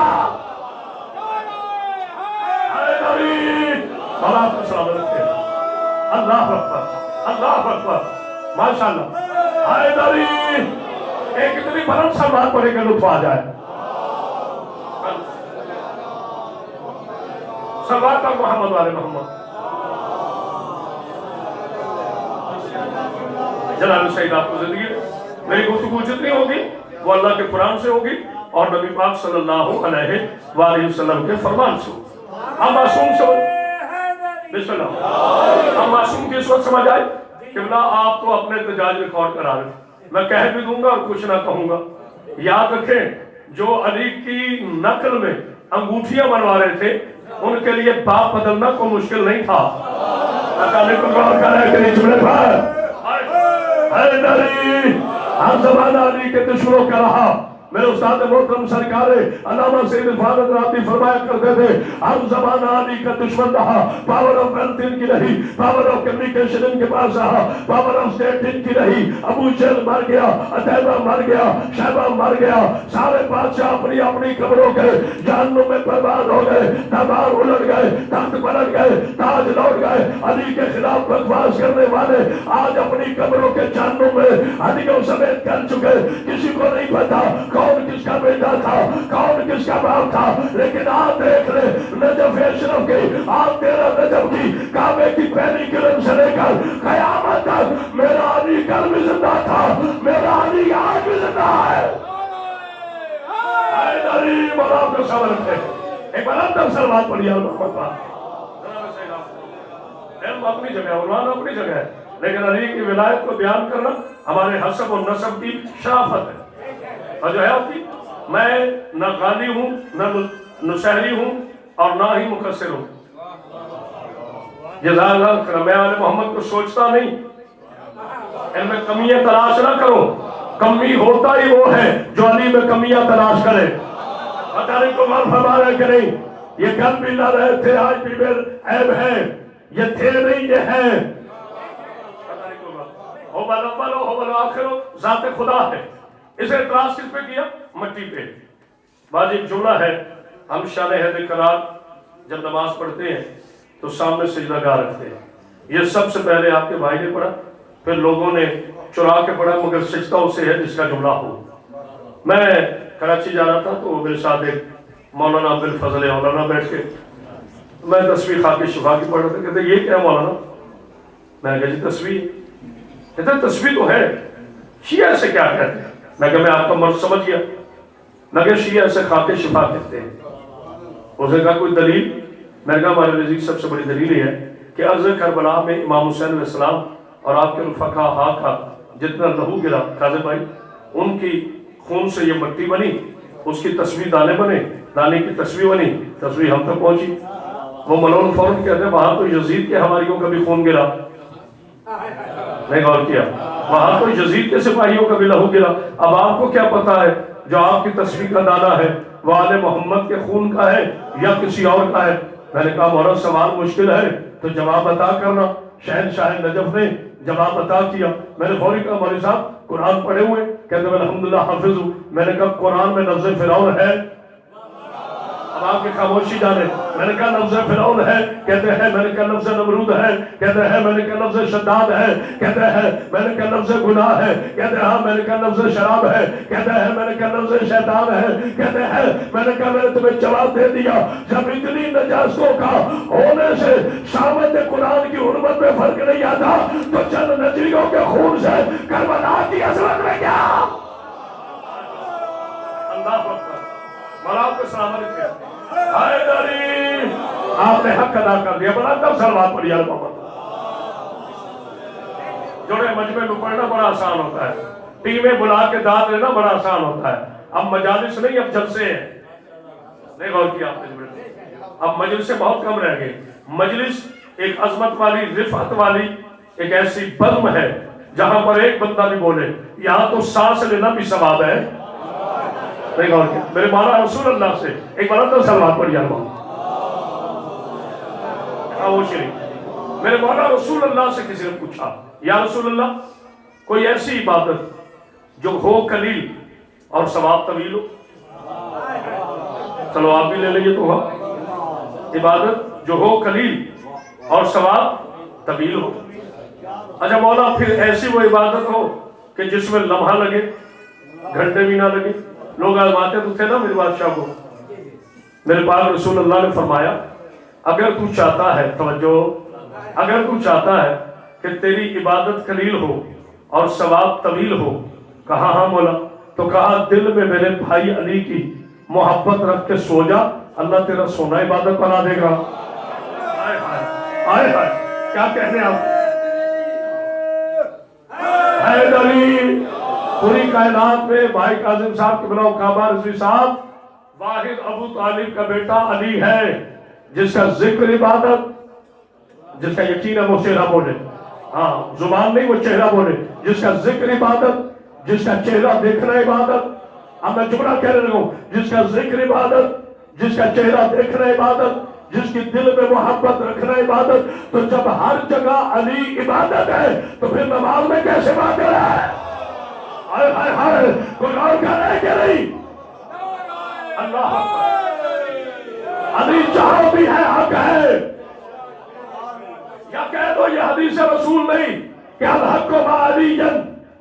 اللہ کو سلام رکھتے ہیں، اللہ اکبر اللہ اکبر ماشاءاللہ۔ حیدری ایک اتنی بلند سلوات پڑھے کہ لطف آ جائے۔ سلوات پر محمد والے محمد۔ جناب سعید آپ کو زندگی میری گفتگو جتنی ہوگی وہ اللہ کے قرآن سے ہوگی اور نبی پاک صلی اللہ علیہ وآلہ وسلم کے فرمان سے ہوگی۔ اب معصوم سمجھ بسم اللہ، اب معصوم کی اس وقت سمجھ آئے کہ آپ تو اپنے احتجاج ریکارڈ کرا رہے ہیں، میں کہہ بھی دوں گا اور کچھ نہ کہوں گا۔ یاد رکھیں جو علی کی نقل میں انگوٹھیاں بنوا رہے تھے ان کے لیے باپ بدلنا کوئی مشکل نہیں تھا۔ اکالی کو غور کر رہے کہ نہیں چھوڑے بھائی حیدری ہم زمانہ علی کے دشمنوں کا رہا۔ میرے استاد محترم سرکار علامہ سید فاضل رابطی فرمایا کرتے تھے ہم زمانہ علی کا دشمن رہا، پاور آف ویلتھ ان کی رہی، پاور آف کمیونیکیشن ان کے پاس رہا، پاور آف اسٹیٹ ان کی رہی۔ ابو جہل مر گیا، عتیبہ مر گیا، شیبہ مر گیا، سارے بادشاہ اپنی اپنی قبروں کے جہنم میں برباد ہو گئے، دربار الٹ گئے، تخت پلٹ گئے، تاج لوٹ گئے۔ علی کے خلاف بکواس کرنے والے آج اپنی قبروں کے جہنم میں ہڈیوں سمیت کر چکے، کسی کو نہیں پتا کون کس کا بیٹا تھا، کون کس کا باپ تھا، لیکن آپ دیکھ لے نجف اشرف کی، آپ تیرا نجف کی کعبے کی پہلی کرن سے لے کر قیامت تک میرا علی کل بھی زندہ تھا، میرا علی آج بھی زندہ ہے۔ حیدری مولا آپ کو صبر رکھے، ایک بار اب سلوات پڑھی ہے محمد پاک۔ علم اپنی جگہ ہے، عنوان اپنی جگہ ہے، لیکن علی کی ولایت کو بیان کرنا ہمارے حسب و نسب کی شرافت ہے۔ اور جو ہے آپ کی میں نہ غالی ہوں، نہ نصیری ہوں اور نہ ہی مقصر ہوں۔ جزاک اللہ خیر، میں آل محمد کو سوچتا نہیں، ان میں کمیاں تلاش نہ کرو، کمی ہوتا ہی وہ ہے جو علی میں کمیاں تلاش کرے۔ پتہ نہیں کو غور فرما رہے کہ نہیں، یہ کل بھی نہ رہے تھے آج بھی بے عیب ہے، یہ تھے نہیں یہ ہے۔ پتہ نہیں کو غور ہو بل اول ہو بل آخر ذات خدا ہے۔ اسے اعتراض کس پہ کیا؟ مٹی پہ۔ واجب جملہ ہے، ہم شان حید قرار جب نماز پڑھتے ہیں تو سامنے سجدہ گاہ رکھتے ہیں۔ یہ سب سے پہلے آپ کے بھائی نے پڑھا، پھر لوگوں نے چرا کے پڑھا، مگر سجدہ اسے ہے جس کا جملہ ہو۔ میں کراچی جا رہا تھا تو میرے ساتھ ایک مولانا بالفضل مولانا بیٹھ کے میں تسبیح خاک شفا کی پڑھ رہا تھا، کہتے یہ کیا مولانا؟ میں نے کہا جی تسبیح۔ کہتے تسبیح تو ہے، شیعہ سے کیا کہتے ہیں؟ میں کہا میں آپ کا مرض سمجھ گیا، میں کہا شیعہ سے خاک شفا کہتے ہیں۔ اس نے کہا کوئی دلیل؟ میں نے کہا ہمارے نزدیک سب سے بڑی دلیل یہ ہے کہ عرض کربلا میں امام حسین علیہ السلام اور آپ کے رفقا کا جتنا لہو گرا قاضی بھائی، ان کی خون سے یہ مٹی بنی، اس کی تصویر دانے بنے، دانے کی تصویر بنی، تصویر ہم تک پہنچی۔ وہ ملون فوراً کہتے ہیں وہاں تو یزید کے حواریوں کا بھی خون گرا، نہیں غور کیا، وہاں تو یزید کے سپاہیوں کا بھی لہو گرا۔ اب آپ کو کیا پتا ہے جو آپ کی تصویر کا دانہ ہے وہ آل محمد کے خون کا ہے یا کسی اور کا ہے؟ میں نے کہا مولانا سوال مشکل ہے تو جواب عطا کرنا۔ شہنشاہ نجف نے جواب عطا کیا۔ میں نے فوری کہا مولوی صاحب قرآن پڑھے ہوئے؟ کہتے ہیں الحمدللہ حافظ ہوں۔ میں نے کہا قرآن میں لفظ فرعون ہے؟ اب آپ کی خاموشی جانے۔ میں نے کہا لفظ فرعون ہے؟ کہتے ہیں میں نے کہا لفظ نمرود ہے؟ کہتے ہیں میں نے کہا لفظ شداد ہے؟ کہتے ہیں میں نے کہا لفظ گناہ ہے؟ کہتے ہیں ہاں میں نے کہا لفظ شراب ہے؟ کہتے ہیں میں نے کہا لفظ شیطان ہے؟ کہتے ہیں میں نے کہا میں نے تمہیں جواب دے دیا، جب اتنی نجاستوں کا ہونے سے شامت قرآن کی حرمت میں فرق نہیں آتا تو چند نجریوں کے خون سے کربلا کی عظمت میں کیا؟ اللہ اکبر، مولا آپ کو سلامت کیا۔ حیدری آپ نے حق ادا کر دیا، بڑا کب سلوات پڑھی ہے محمد۔ جوڑے مجمع میں پڑھنا بڑا آسان ہوتا ہے، ٹیمیں بلا کے داد لینا بڑا آسان ہوتا ہے۔ اب مجالس نہیں، اب جلسے ہیں، نہیں غور کیا آپ نے؟ اب مجلس سے بہت کم رہ گئے۔ مجلس ایک عظمت والی، رفعت والی ایک ایسی بزم ہے جہاں پر ایک بندہ بھی بولے، یہاں تو سانس لینا بھی ثواب ہے، نہیں غور کیا؟ میرے مولا رسول اللہ سے ایک بار تو سلوات پڑھی اللہ میرے مولا رسول اللہ سے کسی نے پوچھا یا رسول اللہ کوئی ایسی عبادت جو ہو قلیل اور ثواب طویل ہو؟ چلو آپ بھی لے لیں، تو ہاں عبادت جو ہو قلیل اور ثواب طویل ہو۔ اچھا مولا پھر ایسی وہ عبادت ہو کہ جس میں لمحہ لگے، گھنٹے بھی نہ لگے؟ لوگ آزماتے تو تھے نا میرے بادشاہ کو۔ میرے پاک رسول اللہ نے فرمایا اگر تو چاہتا ہے، توجہ، اگر تو چاہتا ہے کہ تیری عبادت قلیل ہو اور ثواب طویل ہو، کہا ہاں مولا، تو کہا دل میں میرے بھائی علی کی محبت رکھ کے سو جا، اللہ تیرا سونا عبادت بنا دے گا۔ آئے ہائے آئے ہائے، کیا کہنے آپ؟ حید علی، پوری کائنات میں بھائی کاظم صاحب قبلہ کعبہ رضوی صاحب واحد ابو طالب کا بیٹا علی ہے جس کا ذکر عبادت، جس کا یقین ہے وہ چہرہ بولے، ہاں زبان نہیں وہ چہرہ بولے، جس کا ذکر عبادت، جس کا چہرہ دیکھنا عبادت۔ اب میں جملہ کہنے لگا ہوں، جس کا ذکر عبادت، جس کا چہرہ دیکھنا عبادت، جس کی دل میں محبت رکھنا عبادت، تو جب ہر جگہ علی عبادت ہے تو پھر نماز میں کیسے باطل ہے؟ ہائے ہائے ہائے، کوئی اور کہہ رہا ہے کہ نہیں؟ اللہ علی چاہو بھی ہے، حق ہے، یا کہہ دو یہ حدیث رسول نہیں کہ الحق مع علی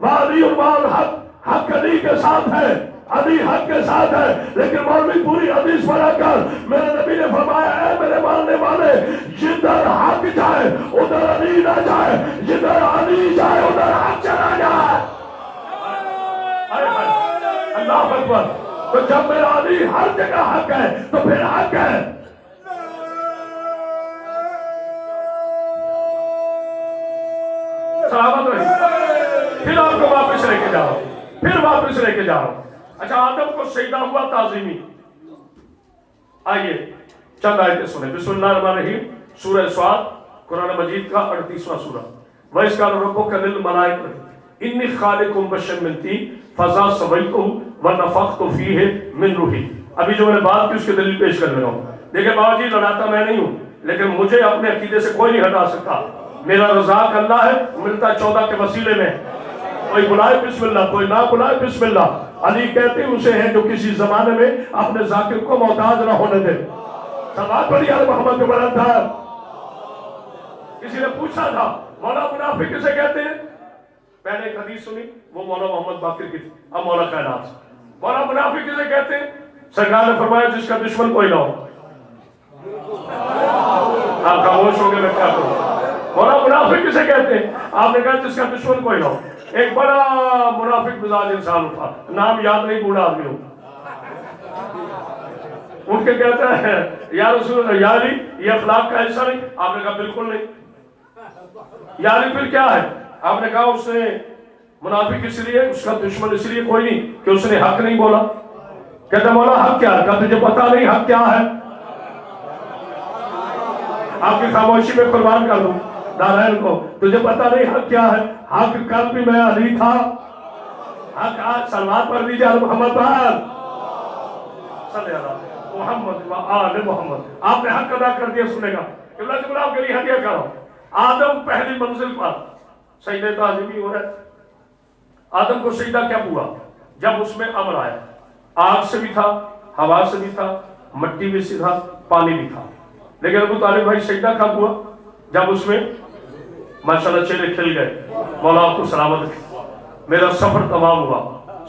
وعلی مع الحق، حق علی کے ساتھ ہے، علی حق کے ساتھ ہے، لیکن مولوی پوری حدیث پڑھا کر میرے نبی نے فرمایا ہے میرے ماننے والے، جدھر حق جائے ادھر علی نہ جائے، جدھر علی جائے ادھر حق چلا جائے۔ اللہ اکبر، تو جب میرا علی ہر جگہ حق ہے تو پھر حق ہے۔ سلامت رہی، پھر آپ کو واپس لے کے جا رہا ہوں، پھر واپس لے کے جا رہا ہوں۔ اچھا، آدم کو سجدہ ہوا تعظیمی۔ آئیے چند آیتیں سنیں۔ بسم اللہ الرحمن الرحیم، سورہ سعد، قرآن مجید کا 38واں سورہ۔ وَإِذْ قَالَ رَبُّكَ لِلْمَلَائِكَةِ إِنِّي خَالِقٌ بَشَرًا مِنْ طِينٍ فَإِذَا سَوَّيْتُهُ وَنَفَخْتُ فِيهِ مِنْ رُوحِي۔ ابھی جو میں نے بات کی اس کی دلیل پیش کر رہا ہوں۔ دیکھیں بابا جی، لڑاتا میں نہیں ہوں، لیکن مجھے اپنے عقیدے سے کوئی نہیں ہٹا سکتا۔ میرا رزاق اللہ ہے، ملتا 14 کے وسیلے میں، کوئی بلائے بسم اللہ، کوئی نہ بلائے بسم اللہ۔ علی کہتے اسے ہیں جو کسی زمانے میں اپنے ذاکر کو محتاج نہ ہونے دے۔ سماعت پڑھی آل محمد کے بلند تھا۔ کسی نے پوچھا تھا مولا منافق کسے کہتے ہیں؟ پہلے ایک حدیث سنی، وہ مولا محمد باقر کی تھی، اب مولا کائنات۔ مولا منافق کسے کہتے ہیں؟ سرکار نے فرمایا جس کا دشمن کوئی نہ ہو۔ آپ خاموش ہو گئے، میں کیا کروں؟ مولا منافق کسے کہتے ہیں؟ آپ نے کہا جس کا دشمن کوئی نہ ہو۔ ایک بڑا منافق مزاج انسان اٹھا، نام یاد نہیں، بوڑھا آدمی ہو، اٹھ کے کہتا ہے یا رسول اللہ، یا علی یہ اخلاق کا حصہ نہیں؟ آپ نے کہا بالکل نہیں۔ یا علی پھر کیا ہے؟ آپ نے کہا اس نے منافق اس لیے، اس کا دشمن اس لیے کوئی نہیں کہ اس نے حق نہیں بولا۔ کہتا مولا حق کیا ہے؟ کہا تجھے پتا نہیں حق کیا ہے؟ آپ کی خاموشی میں قربان کر دوں نارائن کو، تجھے پتا نہیں حق کیا ہے؟ حق کل بھی میں علی تھا، حق آج سلوات پڑھ دیجئے محمد پر صلی اللہ علیہ محمد و آل محمد۔ آپ نے حق ادا کر دیا سنے گا۔ قبلہ جبرا آپ کے لیے ہدیہ کر رہا ہوں۔ آدم پہلی منزل پر سجدہ تعظیمی ہو رہا ہے۔ آدم کو سجدہ کیا ہوا؟ جب اس میں امر آیا، آگ سے بھی تھا، ہوا سے بھی تھا، مٹی میں سے تھا، پانی بھی تھا۔ لیکن ابو طالب بھائی سجدہ کب ہوا؟ جب اس میں ماشاءاللہ چہرے کھل گئے۔ مولا آپ کو سلامت رکھے۔ میرا سفر تمام ہوا،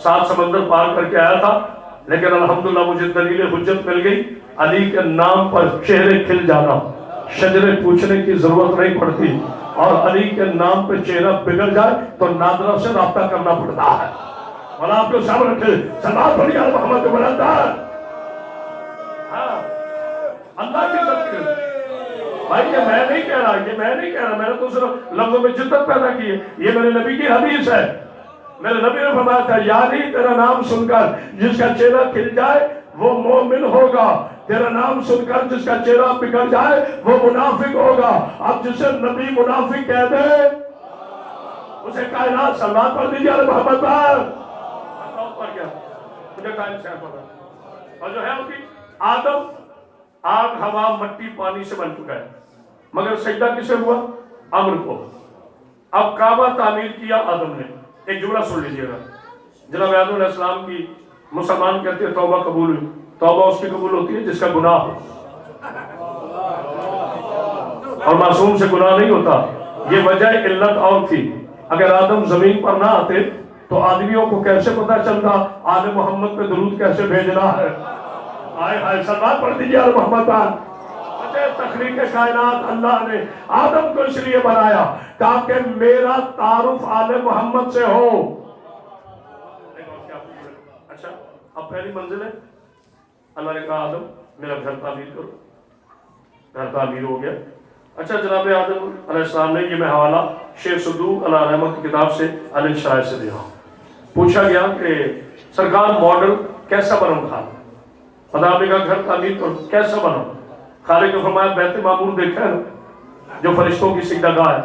7 سمندر پار کر کے آیا تھا، لیکن الحمدللہ مجھے دلیل حجت مل گئی۔ علی کے نام پر چہرے کھل جانا، شجرے پوچھنے کی ضرورت نہیں پڑتی، اور علی کے نام پہ چہرہ بگڑ جائے تو نادرہ سے رابطہ کرنا پڑتا ہے۔ مولا آپ کو سلامت رکھے۔ سلام پڑھی آل محمد کے بلند تھا۔ اللہ کی ذکر بھائی، یہ میں نہیں کہہ رہا، یہ میں نہیں کہہ رہا، میں نے تو صرف لفظوں میں جدت پیدا کی ہے۔ یہ میرے نبی کی حدیث ہے۔ میرے نبی نے فرمایا تھا یا علی تیرا نام سن کر جس کا چہرہ کھل جائے وہ مومن ہوگا، تیرا نام سن کر جس کا چہرہ بگڑ جائے وہ منافق ہوگا۔ اب جسے نبی منافق کہہ دے اسے کائنات سلوات پڑھ دیجیے محمد پر۔ مجھے ٹائم سے پتا، اور جو ہے اس کی آدم آگ ہوا مٹی پانی سے بن چکا ہے، مگر سجدہ کسے ہوا؟ امر کو۔ اب کعبہ تعمیر کیا آدم نے۔ ایک جملہ سن لیجیے گا، جناب آدم علیہ السلام کی مسلمان کہتے ہیں توبہ قبول ہوئی۔ توبہ اس کی قبول ہوتی ہے جس کا گناہ ہو، اور معصوم سے گناہ نہیں ہوتا۔ یہ وجہ علت اور تھی، اگر آدم زمین پر نہ آتے تو آدمیوں کو کیسے پتا چلتا آل محمد پہ درود کیسے بھیجنا ہے؟ آئے آئے سلوات پڑھ دیجیے آل محمد پر۔ تخلیق کائنات اللہ نے آدم کو اس لیے بنایا تاکہ میرا تعارف آل محمد سے ہو۔ اچھا اب پہلی منزل ہے، اللہ نے کہا آدم میرا گھر تعمیر کرو، گھر تعمیر ہو گیا۔ اچھا جناب آدم علیہ السلام نے، یہ میں حوالہ شیخ صدوق علیہ رحمہ کی کتاب سے علی الشرائع سے دیا ہوں، پوچھا گیا کہ سرکار ماڈل کیسا بناؤں خالق؟ خدا نے کہا گھر تعمیر کرو، کیسا بناؤں؟ خالق نے فرمایا بیت معمور دیکھا ہے نا جو فرشتوں کی سجدہ گاہ ہے،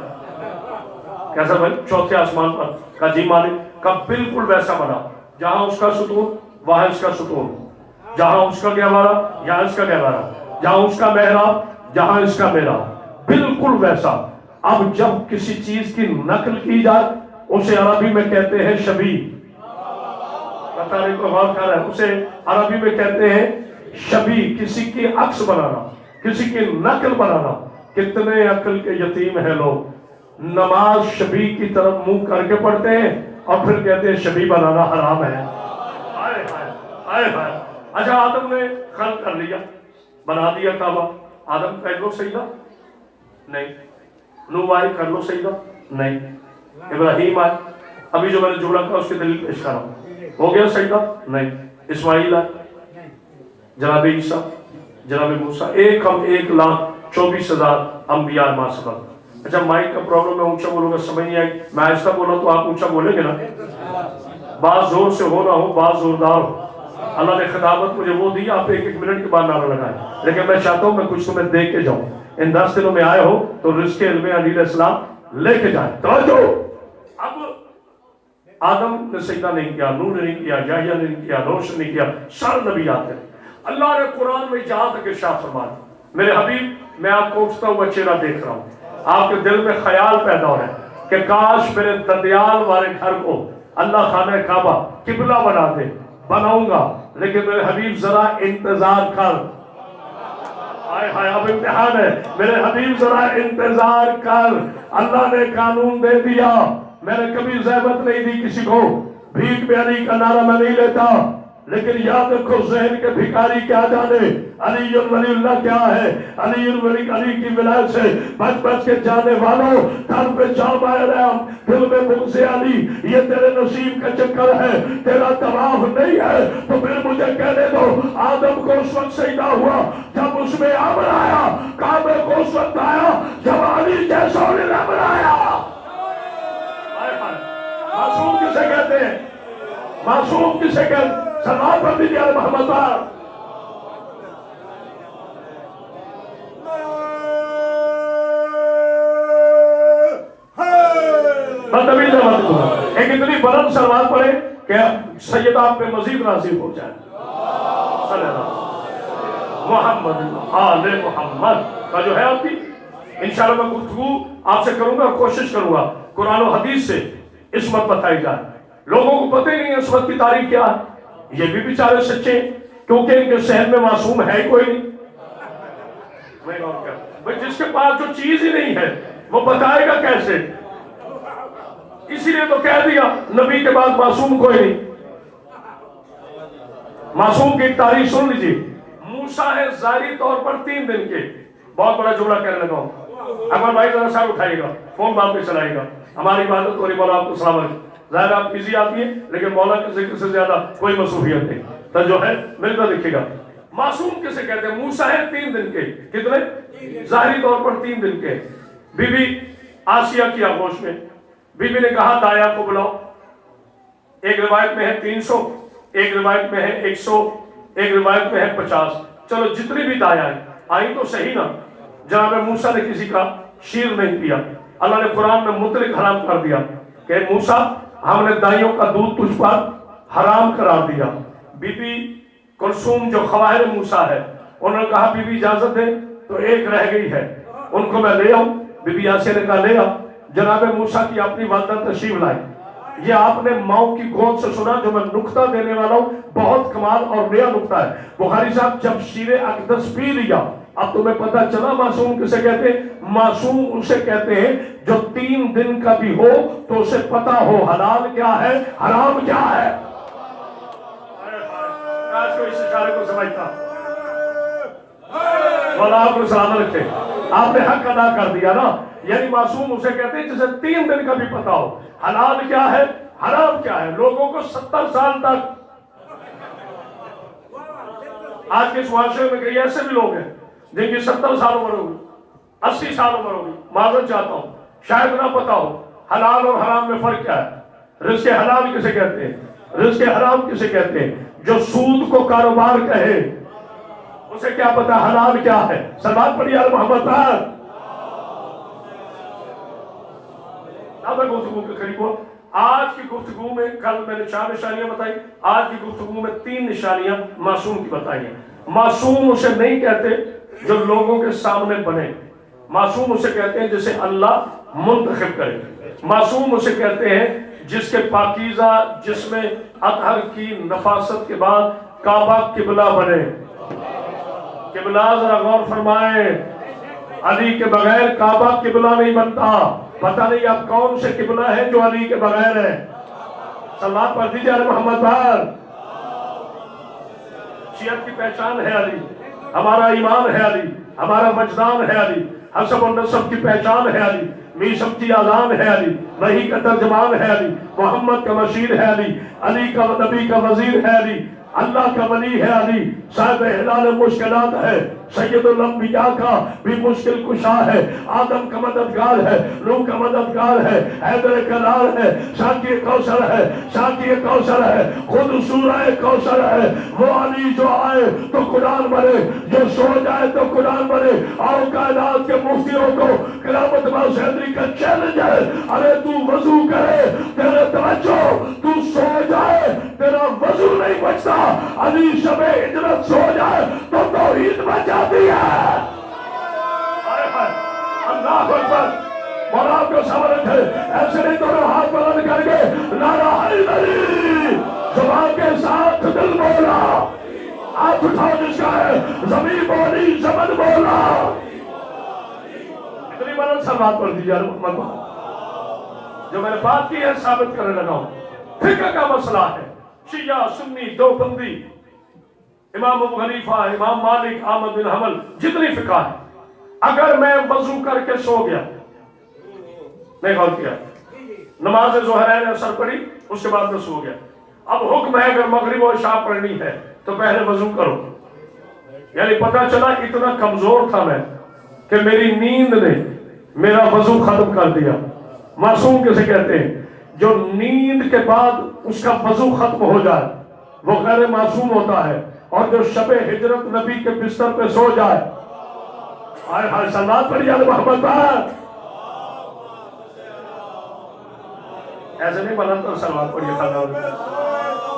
کیسا بھائی چوتھے آسمان پر؟ کہا جی مالک۔ کہا بالکل ویسا بنا، جہاں اس کا ستون وہاں اس کا ستون، جہاں اس کا گہوارہ یہاں اس کا گہوارہ، جہاں اس کا محراب جہاں اس کا محراب، بالکل ویسا۔ اب جب کسی چیز کی نقل کی جائے اسے عربی میں کہتے ہیں شبیہ، پتہ نہیں کوئی غور کر رہا ہے، اسے عربی میں کہتے ہیں شبیہ، کسی کی عکس بنانا، کسی کی نقل بنانا۔ کتنے عقل کے یتیم ہیں لوگ، نماز شبیہ کی طرف منہ کر کے پڑھتے ہیں اور پھر کہتے ہیں شبیہ بنانا حرام ہے۔ ہائے ہائے ہائے ہائے۔ اچھا آدم نے خلق کر لیا، بنا دیا کعبہ، آدم کہہ لو سجدہ نہیں، نوح آئے کر لو سجدہ نہیں، ابراہیم آئے، ابھی جو میں نے جملہ کہا اس کی دلیل پیش کر رہا ہوں، ہو گیا سجدہ نہیں، اسماعیل آئے، جناب عیسیٰ، جناب موسیٰ، 1,24,000 انبیاء ماں سبق۔ اچھا مائک کا پرابلم ہے، اونچا بولوں گا سمجھ نہیں آئی، میں آہستہ بولا تو آپ اونچا بولیں گے نا، بعض زور سے ہو نہ ہو، بعض زوردار ہو۔ اللہ نے خطابت مجھے وہ دی، آپ 1 منٹ کے بعد نعرہ لگائیں، لیکن میں چاہتا ہوں میں کچھ تمہیں دیکھ کے جاؤں۔ ان 10 دنوں میں آئے ہو تو رزق علم علی علیہ السلام لے کے جائیں۔ توجہ، اب آدم نے سجدہ نہیں کیا، نوح نے نہیں کیا، یحییٰ نے نہیں کیا، نوح نے نہیں کیا، سارے نبی آتے ہیں۔ اللہ نے قرآن میں جہاں تک ارشاد فرمایا، میرے حبیب میں آپ کو اٹھتا ہوا چہرہ دیکھ رہا ہوں، آپ کے دل میں خیال پیدا ہو رہا ہے کہ کاش میرے ددیال والے گھر کو اللہ خانہ کعبہ قبلہ بنا دے، بناؤں گا، لیکن میرے حبیب ذرا انتظار کر۔ ہائے ہائے اب امتحان ہے، میرے حبیب ذرا انتظار کر۔ اللہ نے قانون دے دیا، میں نے کبھی زحمت نہیں دی کسی کو، بھیک میں علی کا نعرہ میں نہیں لیتا، لیکن یاد رکھو ذہن کے بھکاری کیا جانے علی ولی اللہ کیا ہے، علی ولی علی کی ولایت سے بچ بچ کے جانے والوں، در پہ جام آئے رہے ہم، دل میں بغض علی، یہ تیرے نصیب کا چکر ہے، تیرا طواف نہیں ہے تو پھر مجھے کہنے دو۔ آدم کو اس وقت سجدہ ہوا جب اس میں امر آیا، کعبے کو اس وقت آیا جب علی جیسا انہیں امر آیا۔ معصوم کسے کہتے ہیں؟ معصوم کسے کہتے ہیں؟ سلام پر دیجیے محمد پر۔ ایک اتنی بلند سلوات پڑھے کہ سید آپ پہ مزید راضی ہو جائے، صلی اللہ محمد آل محمد کا جو ہے آپ کی انشاءاللہ میں گفتگو آپ سے کروں گا، کوشش کروں گا قرآن و حدیث سے عصمت بتائی جائے۔ لوگوں کو پتہ ہی نہیں عصمت کی تعریف کیا ہے، یہ بھی بیچارے سچے کیونکہ ان کے ذہن میں معصوم ہے کوئی نہیں۔ بھئی جس کے پاس جو چیز ہی نہیں ہے وہ بتائے گا کیسے؟ اسی لیے تو کہہ دیا نبی کے بعد معصوم کوئی نہیں۔ معصوم کی ایک تاریخ سن لیجیے، موسیٰ ہے ظاہری طور پر 3 دن کے، بہت بڑا جملہ کہنے لگا ہوں، اکبر بھائی ذرا ساتھ اٹھائیے گا، فون بعد میں چلائے گا، ہماری عبادت ہو رہی، مولا آپ کو سلام علیکم۔ ظاہر آپ ایزی آتی ہے لیکن مولا کے ذکر سے زیادہ کوئی مصروفیت نہیں، تو جو ہے میرے کو دیکھیے گا۔ معصوم کسے کہتے ہیں؟ موسیٰ ہے 3 دن کے، کتنے؟ ظاہری طور پر 3 دن کے۔ بی بی آسیہ کی آغوش میں بی بی نے کہا دایا کو بلاؤ، ایک روایت میں ہے 300، ایک روایت میں ہے 100، ایک روایت میں ہے 50، چلو جتنی بھی دایا ہے آئی تو صحیح نا۔ جناب موسیٰ نے کسی کا شیر نہیں پیا، اللہ نے قرآن میں مطلق حرام کر دیا کہ موسیٰ ہم نے دائیوں کا دودھ تجھ پر حرام قرار دیا۔ بی بی کلثوم جو خواہر موسیٰ ہے انہوں نے کہا بی بی اجازت دے، تو ایک رہ گئی ہے، ان کو میں لے آؤں؟ بی بی آسیہ نے کہا لے آؤ۔ جناب موسیٰ کی اپنی والدہ تشریف لائی، یہ آپ نے ماؤں کی گود سے سنا جو میں نکتہ دینے والا ہوں، بہت کمال اور نیا نکتہ ہے۔ بخاری صاحب جب شیر اقدس پی لیا اب تمہیں پتہ چلا معصوم کسے کہتے ہیں؟ معصوم اسے کہتے ہیں جو 3 دن کا بھی ہو تو اسے پتہ ہو حلال کیا ہے حرام کیا ہے۔ آج کو اس اشارے کو سمجھتا مولا آپ کو سلام رکھتے، آپ نے حق ادا کر دیا نا۔ یعنی معصوم اسے کہتے ہیں جسے 3 دن کا بھی پتہ ہو حلال کیا ہے حرام کیا ہے۔ لوگوں کو 70 سال تک آج کے اس معاشرے میں کئی ایسے بھی لوگ ہیں جن کی 70 سال عمر ہوگی، 80 سال عمر ہوگی، معذرت چاہتا ہوں، شاید نہ پتا ہو حلال اور حرام میں فرق کیا ہے، رزق حلال کسے کہتے ہیں، رزق حرام کسے کہتے ہیں۔ جو سود کو کاروبار کہے اسے کیا پتا حلال کیا ہے؟ سلام پڑھیے آل محمد پر۔ اب میں گفتگو کے قریب ہوں۔ آج کی گفتگو میں، کل میں نے 4 نشانیاں بتائی، آج کی گفتگو میں 3 نشانیاں معصوم کی بتائی ہیں۔ معصوم اسے نہیں کہتے جو لوگوں کے سامنے بنے، معصوم اسے کہتے ہیں جسے اللہ منتخب کرے، معصوم اسے کہتے ہیں جس کے پاکیزہ جس میں اطہر کی نفاست کے بعد کعبہ قبلہ بنے۔ قبلہ ذرا غور فرمائیں، علی کے بغیر کعبہ قبلہ نہیں بنتا۔ پتہ نہیں اب کون سے قبلہ ہے جو علی کے بغیر ہے؟ صلوات پڑھ دیجیے علی محمد پر۔ شیعت کی پہچان ہے علی، ہمارا ایمان ہے علی، ہمارا وجدان ہے علی، حسب و نسب کی پہچان ہے علی، میثم کی اذان ہے علی، وحی کا ترجمان ہے علی، محمد کا مشیر ہے علی، علی کا نبی کا وزیر ہے علی، اللہ کا ولی ہے علی، صاحب حلال مشکلات ہے، سید الانبیاء کا بھی مشکل کشا ہے، آدم کا مددگار ہے، نوح کا مددگار ہے، حیدر کرار ہے، ساقی کوثر ہے، ساقی کوثر ہے، خود سورہ کوثر ہے۔ وہ علی جو آئے تو قرآن بنے، جو سو جائے تو قرآن بنے۔ اور کائنات کے مفتیوں کو قیامت میں حیدری کا چیلنج ہے، ارے تو وضو کرے تیرے توجہ، تو سو جائے تیرا وضو نہیں بچتا، علی شب ہجرت سو جائے تو توحید بچ جاتی ہے۔ اللہ اکبر، مولا کو سمجھ ہے، ایسے نہیں دونوں ہاتھ بلند کر کے نعرہ حیدری، زبان کے ساتھ دل بولا، ہاتھ اٹھاؤ جس کا ہے، زمین بولی زمن بولا۔ اتنی مرد سلوات پڑھ دیجیے محمد۔ جو میں نے بات کی ہے ثابت کرنے لگا ہوں، فقہ کا مسئلہ ہے، شیعہ سنی دیوبندی، امام ابو حنیفہ، امام مالک، احمد بن حنبل، جتنی فقہ ہے، اگر میں وضو کر کے سو گیا، نہیں غور کیا، نماز ظہرین اثر پڑھی، اس کے بعد میں سو گیا، اب حکم ہے اگر مغرب اور عشاء پڑھنی ہے تو پہلے وضو کرو۔ یعنی پتہ چلا اتنا کمزور تھا میں کہ میری نیند نے میرا وضو ختم کر دیا۔ معصوم کسے کہتے ہیں؟ جو نیند کے بعد اس کا وضو ختم ہو جائے وہ غیر معصوم ہوتا ہے، اور جو شب ہجرت نبی کے بستر پہ سو جائے، آئے ہائے صلوات پڑھیے علی محمد پر۔ ایسے نہیں بنا تو صلوات پڑھیے خاندان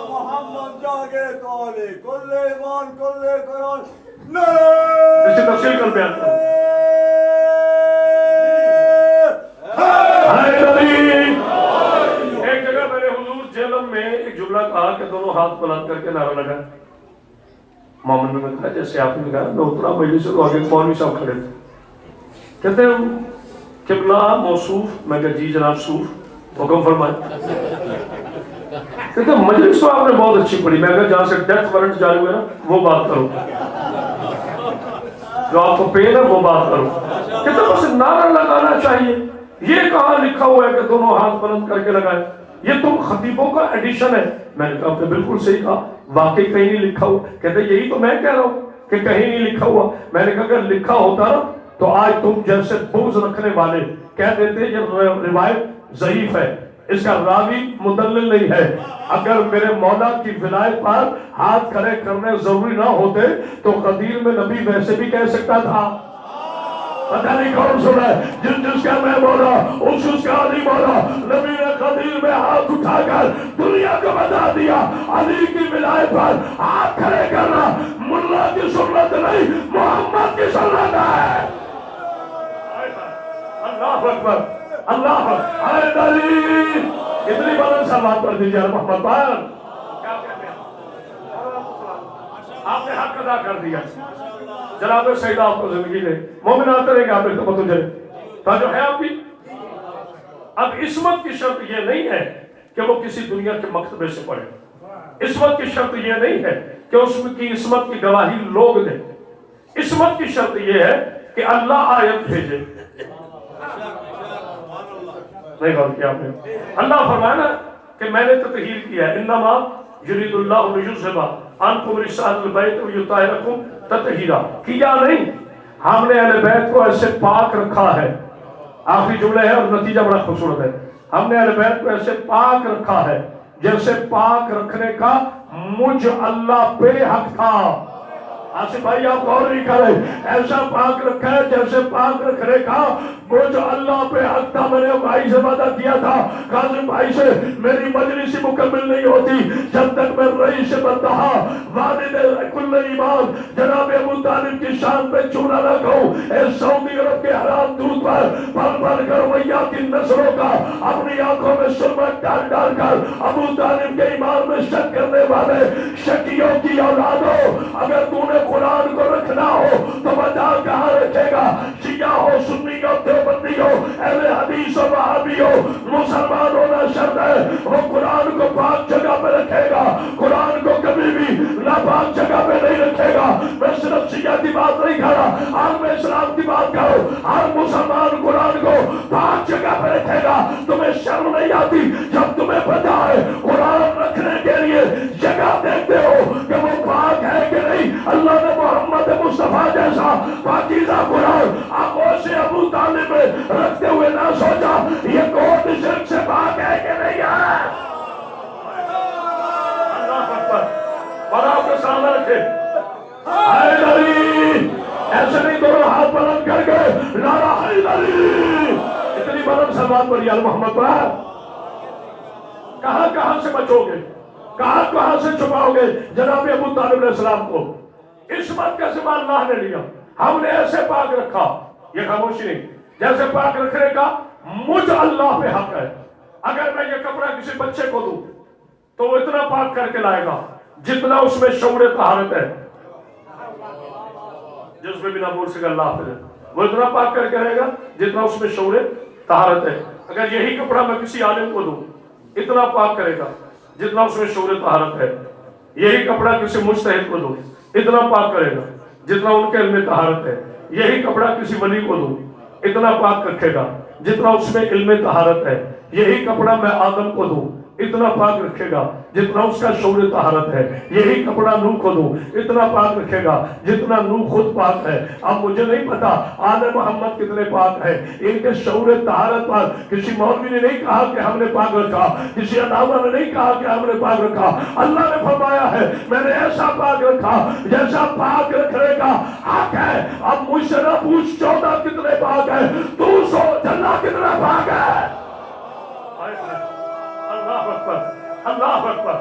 محمد جاگے کالے کلے ایمان کلے قرآن اس سے تفصیل کر بیان کرو۔ ایک جگہ میں نے حضور جیلم میں ایک جملہ کہا کہ دونوں ہاتھ بلند کر کے نعرہ لگا۔ مومن نے کہا جیسے آپ نے کہا میں اتنا مجلس سے تو آگے مولوی صاحب کھڑے تھے، کہتے ہیں قبلہ موصوف، میں کہا جی جناب صوف، حکم فرمائے۔ کہتے ہیں مجلس تو آپ نے بہت اچھی پڑھی، میں کہا جہاں سے ڈیتھ وارنٹ جاری ہوئے نا وہ بات کرو، جو آپ کو پین ہے وہ بات کرو۔ کہتے ہیں بس نعرہ لگانا چاہیے، یہ کہاں لکھا ہوا ہے کہ دونوں ہاتھ بلند کر کے لگائے؟ یہ تم خطیبوں کا ایڈیشن ہے۔ میں نے کہا آپ نے بالکل صحیح کہا، واقعی کہیں نہیں لکھا ہوا۔ کہتے ہیں یہی تو میں کہہ رہا ہوں کہ کہیں نہیں لکھا ہوا۔ میں نے کہا اگر لکھا ہوتا نا تو آج تم جیسے بغض رکھنے والے کہہ دیتے یہ روایت ضعیف ہے، اس کا راوی مدلل نہیں ہے۔ اگر میرے مولا کی ولایت پر ہاتھ کھڑے کرنے ضروری نہ ہوتے تو قدیر میں نبی ویسے بھی کہہ سکتا تھا۔ پتہ نہیں کون سنا ہے، جس کا میں مولا اس کا علی مولا۔ نبی نے قدیر میں ہاتھ اٹھا کر دنیا کو بتا دیا علی کی ولایت پر ہاتھ کھڑے کرنا ملا کی سنت نہیں، محمد کی سنت ہے۔ اللہ اکبر، اللہ اکبر، علی اتنی بلند صلوات پڑھ دیجیے محمد پر۔ کیا کہتے ہیں آپ نے حق ادا کر دیا، جناب سیدہ آپ کو زندگی دے، مومن آتے رہیں گے آپ کو تجھے جو ہے آپ کی۔ اب عصمت کی شرط یہ نہیں ہے کہ وہ کسی دنیا کے مکتبے سے پڑھے، عصمت کی شرط یہ نہیں ہے کہ اس کی عصمت کی گواہی لوگ دیں، عصمت کی شرط یہ ہے کہ اللہ آیت بھیجے۔ نہیں غور کیا آپ نے؟ اللہ فرمایا نا کہ میں نے تطہیر کیا ہے، انما یرید اللہ لیذھب عنکم رجس اہل البیت ویطہرکم تطہیرا. کیا نہیں، ہم نے اہل بیت کو ایسے پاک رکھا ہے. آخری جملہ ہے اور نتیجہ بڑا خوبصورت ہے. ہم نے اہل بیت کو ایسے پاک رکھا ہے جیسے پاک رکھنے کا مجھ اللہ پہ حق تھا. آصف بھائی آپ غور نہیں کریں، ایسا پاک رکھا ہے جیسے پاک رکھنے کا مجھ اللہ پہ حق تھا. میں نے بھائی سے وعدہ کیا تھا، قاسم بھائی سے، میری مجلس مکمل نہیں ہوتی جب تک میں رئیس بندہ والد کل ایمان جناب ابو طالب کی شان پہ چونا نہ کہوں. اس سعودی عرب کے حرام دودھ پر پل پل کر رمیا کی نسلوں کا اپنی آنکھوں میں سرمت ڈال ڈال کر ابو طالب کے ایمان میں شک کرنے والے شکیوں کی اولادوں، اگر تو نے قرآن کو رکھنا ہو تو بتا کہاں رکھے گا؟ شیعہ ہو، سنی ہو، دیوبندی ہو، اہل حدیث ہو، وہابی ہو، مسلمان ہونا شرط ہے. وہ قرآن کو پاک جگہ پہ رکھے گا، قرآن کو کبھی بھی ناپاک جگہ پہ نہیں رکھے گا. میں صرف شیعہ کی بات نہیں کر رہا، عالم اسلام کی بات کرو. ہر مسلمان قرآن کو پاک جگہ پہ رکھے گا. تمہیں شرم نہیں آتی جب تمہیں پتا ہے قرآن رکھنے کے لیے جگہ دیکھتے ہو کہ وہ پاک ہے کہ نہیں؟ اللہ نے محمد مصطفیٰ جیسا پاکیزہ قرآن آغوش ابو طالب میں رکھتے ہوئے نہ سوچا یہ کوٹ شرک سے پاک ہے کہ نہیں ہے. اللہ اکبر. اور آپ کے سامنے رکھے حیدری، ایسے نہیں دونوں ہاتھ بلند کر کے نعرہ حیدری. اتنی بلند سلوات پڑھی آل محمد پر. کہاں کہاں سے بچو گے، کہاں کہاں سے چھپاؤ گے جناب ابو طالب علیہ السلام کو؟ عصمت کا ذمہ اللہ نے لیا، ہم نے ایسے پاک رکھا. یہ خاموشی نہیں، جیسے پاک رکھنے کا مجھ اللہ پہ حق ہے. اگر میں یہ کپڑا کسی بچے کو دوں تو وہ اتنا پاک کر کے لائے گا جتنا اس میں شعور طہارت ہے. جس میں بنا بول سکے اللہ حافظ، وہ اتنا پاک کر کے رہے گا جتنا اس میں شعور طہارت ہے. اگر یہی کپڑا میں کسی عالم کو دوں اتنا پاک کرے گا جتنا اس میں شعور طہارت ہے. یہی کپڑا کسی مجتہد کو دوں اتنا پاک کرے گا جتنا ان کے علم طہارت ہے. یہی کپڑا کسی ولی کو دوں اتنا پاک رکھے گا جتنا اس میں علم طہارت ہے. یہی کپڑا میں آدم کو دوں اتنا پاک رکھے گا جتنا اس کا شعور طہارت ہے. یہی کپڑا نوح کو دوں اتنا پاک رکھے گا جتنا نوح خود پاک ہے. اب مجھے نہیں پتا آل محمد کتنے پاک ہیں. ان کے شعور طہارت پر کسی مولوی نے نہیں کہا کہ ہم نے پاک رکھا، کسی علامہ نے نہیں کہا کہ ہم نے پاک رکھا. اللہ نے فرمایا ہے میں نے ایسا پاک رکھا جیسا پاک رکھنے کا حق ہے. اب مجھ سے نہ پوچھ 14 کتنے پاک ہے، تو سوچ اللہ کتنا پاک ہے. اللہ اکبر، اللہ اکبر.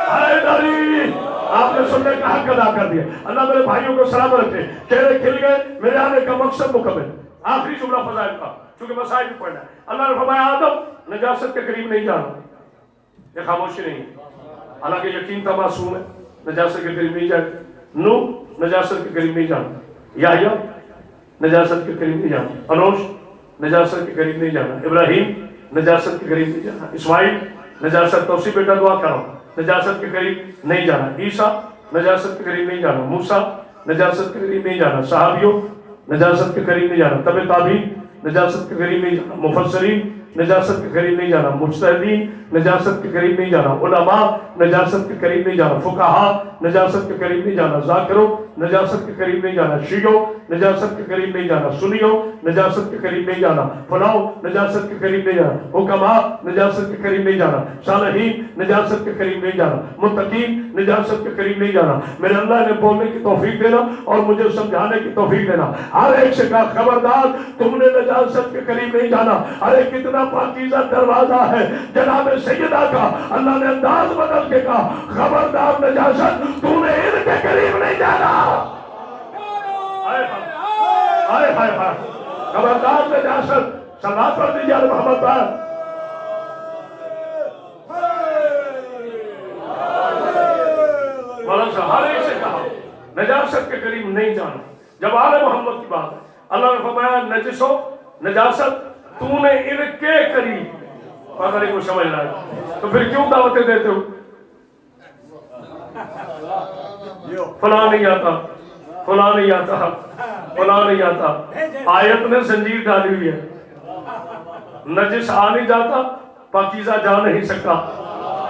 حیدری، آپ نے سننے کا حق ادا کر دیا. اللہ میرے بھائیوں کو سلام رکھے، چہرے کھل گئے. میرے آنے کا مقصد مکمل. آخری جملہ فضائل کا، چونکہ مسائل بھی پڑھنا ہے. اللہ نے فرمایا آدم نجاست کے قریب نہیں جانا. یہ خاموشی نہیں، حالانکہ یقین تھا معصوم ہے، نجاست کے قریب نہیں جائے. نوح نجاست کے قریب نہیں جانا. یحییٰ نجاست کے قریب نہیں جانا. انوش نجاست کے قریب نہیں جانا. ابراہیم نجاست کے قریب نہیں جانا. اسماعیل نجاست، توسی بیٹا دعا کرو، نجاست کے قریب نہیں جانا. عیسیٰ نجاست کے قریب نہیں جانا. موسیٰ نجاست کے قریب نہیں جانا. صحابیوں نجاست کے قریب نہیں جانا. تبع تابعین نجاست کے قریب نہیں جانا. مفسرین نجاست کے قریب نہیں جانا. مجتہدین نجاست کے قریب نہیں جانا. علماء نجاست کے قریب نہیں جانا. فقہاء نجاست کے قریب نہیں جانا. ذاکروں نجاست کے قریب نہیں جانا. شیعوں نجاست کے قریب نہیں جانا. سنیوں نجاست کے قریب نہیں جانا. فلاؤ نجاست کے قریب نہیں جانا. حکماء نجاست کے قریب نہیں جانا. صالحین نجاست کے قریب نہیں جانا. متقین نجاست کے قریب نہیں جانا. میرے اللہ نے بولنے کی توفیق دینا اور مجھے سمجھانے کی توفیق دینا. ہر ایک سے کہا خبردار تم نے نجاست کے قریب نہیں جانا. ارے کتنا پاکیزہ دروازہ ہے جناب سیدہ کا. اللہ نے انداز بدل کے کہا خبردار نجاست تو نے ان کے قریب نہیں جانا. آئے ہائے ہائے، خبردار نجاست. صلوات پڑھ دیجیے محمد پر. مولانا صاحب ہر ایک سے کہا نجاست کے قریب نہیں جانا. جب آل محمد کی بات ہے اللہ نے فرمایا نجسو نجاست تو نے ان کے قریب. اگر ان کو سمجھ رہا ہے تو پھر کیوں دعوتیں دیتے ہو؟ فلاں نہیں آتا، فلاں نہیں آتا، فلاں نہیں آتا. آیت نے زنجیر ڈالی ہوئی ہے. نجس آ نہیں جاتا، پاکیزہ جا نہیں سکتا.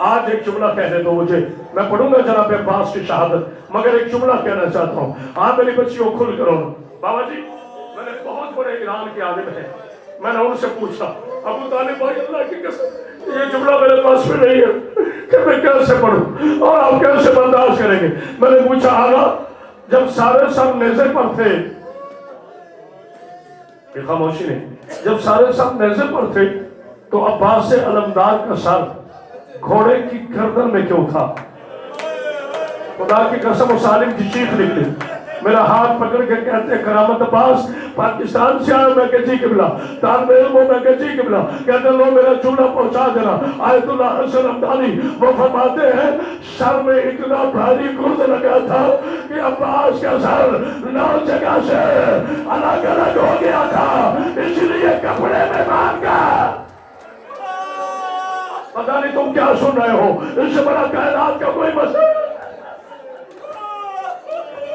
آج ایک جملہ کہنے دو مجھے، میں پڑھوں گا جناب عباس کی شہادت، مگر ایک جملہ کہنا چاہتا ہوں. میری بچیوں کھل کرو نا. بابا جی میں نے بہت بڑے ایران کے عالم ہیں، میں نے ان سے پوچھا ابو طالب بھائی اللہ کی قسم یہ جملہ میرے پاس میں نہیں ہے کہ میں کیسے پڑھوں اور آپ کیسے برداشت کریں گے. میں نے پوچھا آقا جب سارے سب نیزے پر تھے، یہ خاموشی نہیں، جب سارے سب نیزے پر تھے تو عباس علمدار کا سر گھوڑے کی گردن میں کیوں تھا؟ خدا کی قسم و سالم کی چیخ نکلی. میرا ہاتھ پکڑ کے کہتے ہیں کرامت عباس پاکستان سے آئے. میں کہ جی قبلہ. طالب علم ہوں. میں کہ جی قبلہ. کہتے لو میرا جملہ پہنچا دینا. آیت اللہ حسن عبدانی وہ فرماتے ہیں سر میں اتنا بھاری گرد لگا تھا کہ عباس کا سر 9 جگہ سے الگ الگ ہو گیا تھا، اس لیے کپڑے میں باندھ گیا. پتہ نہیں تم کیا سن رہے ہو، اس سے بڑا کائنات کا کوئی مسئلہ.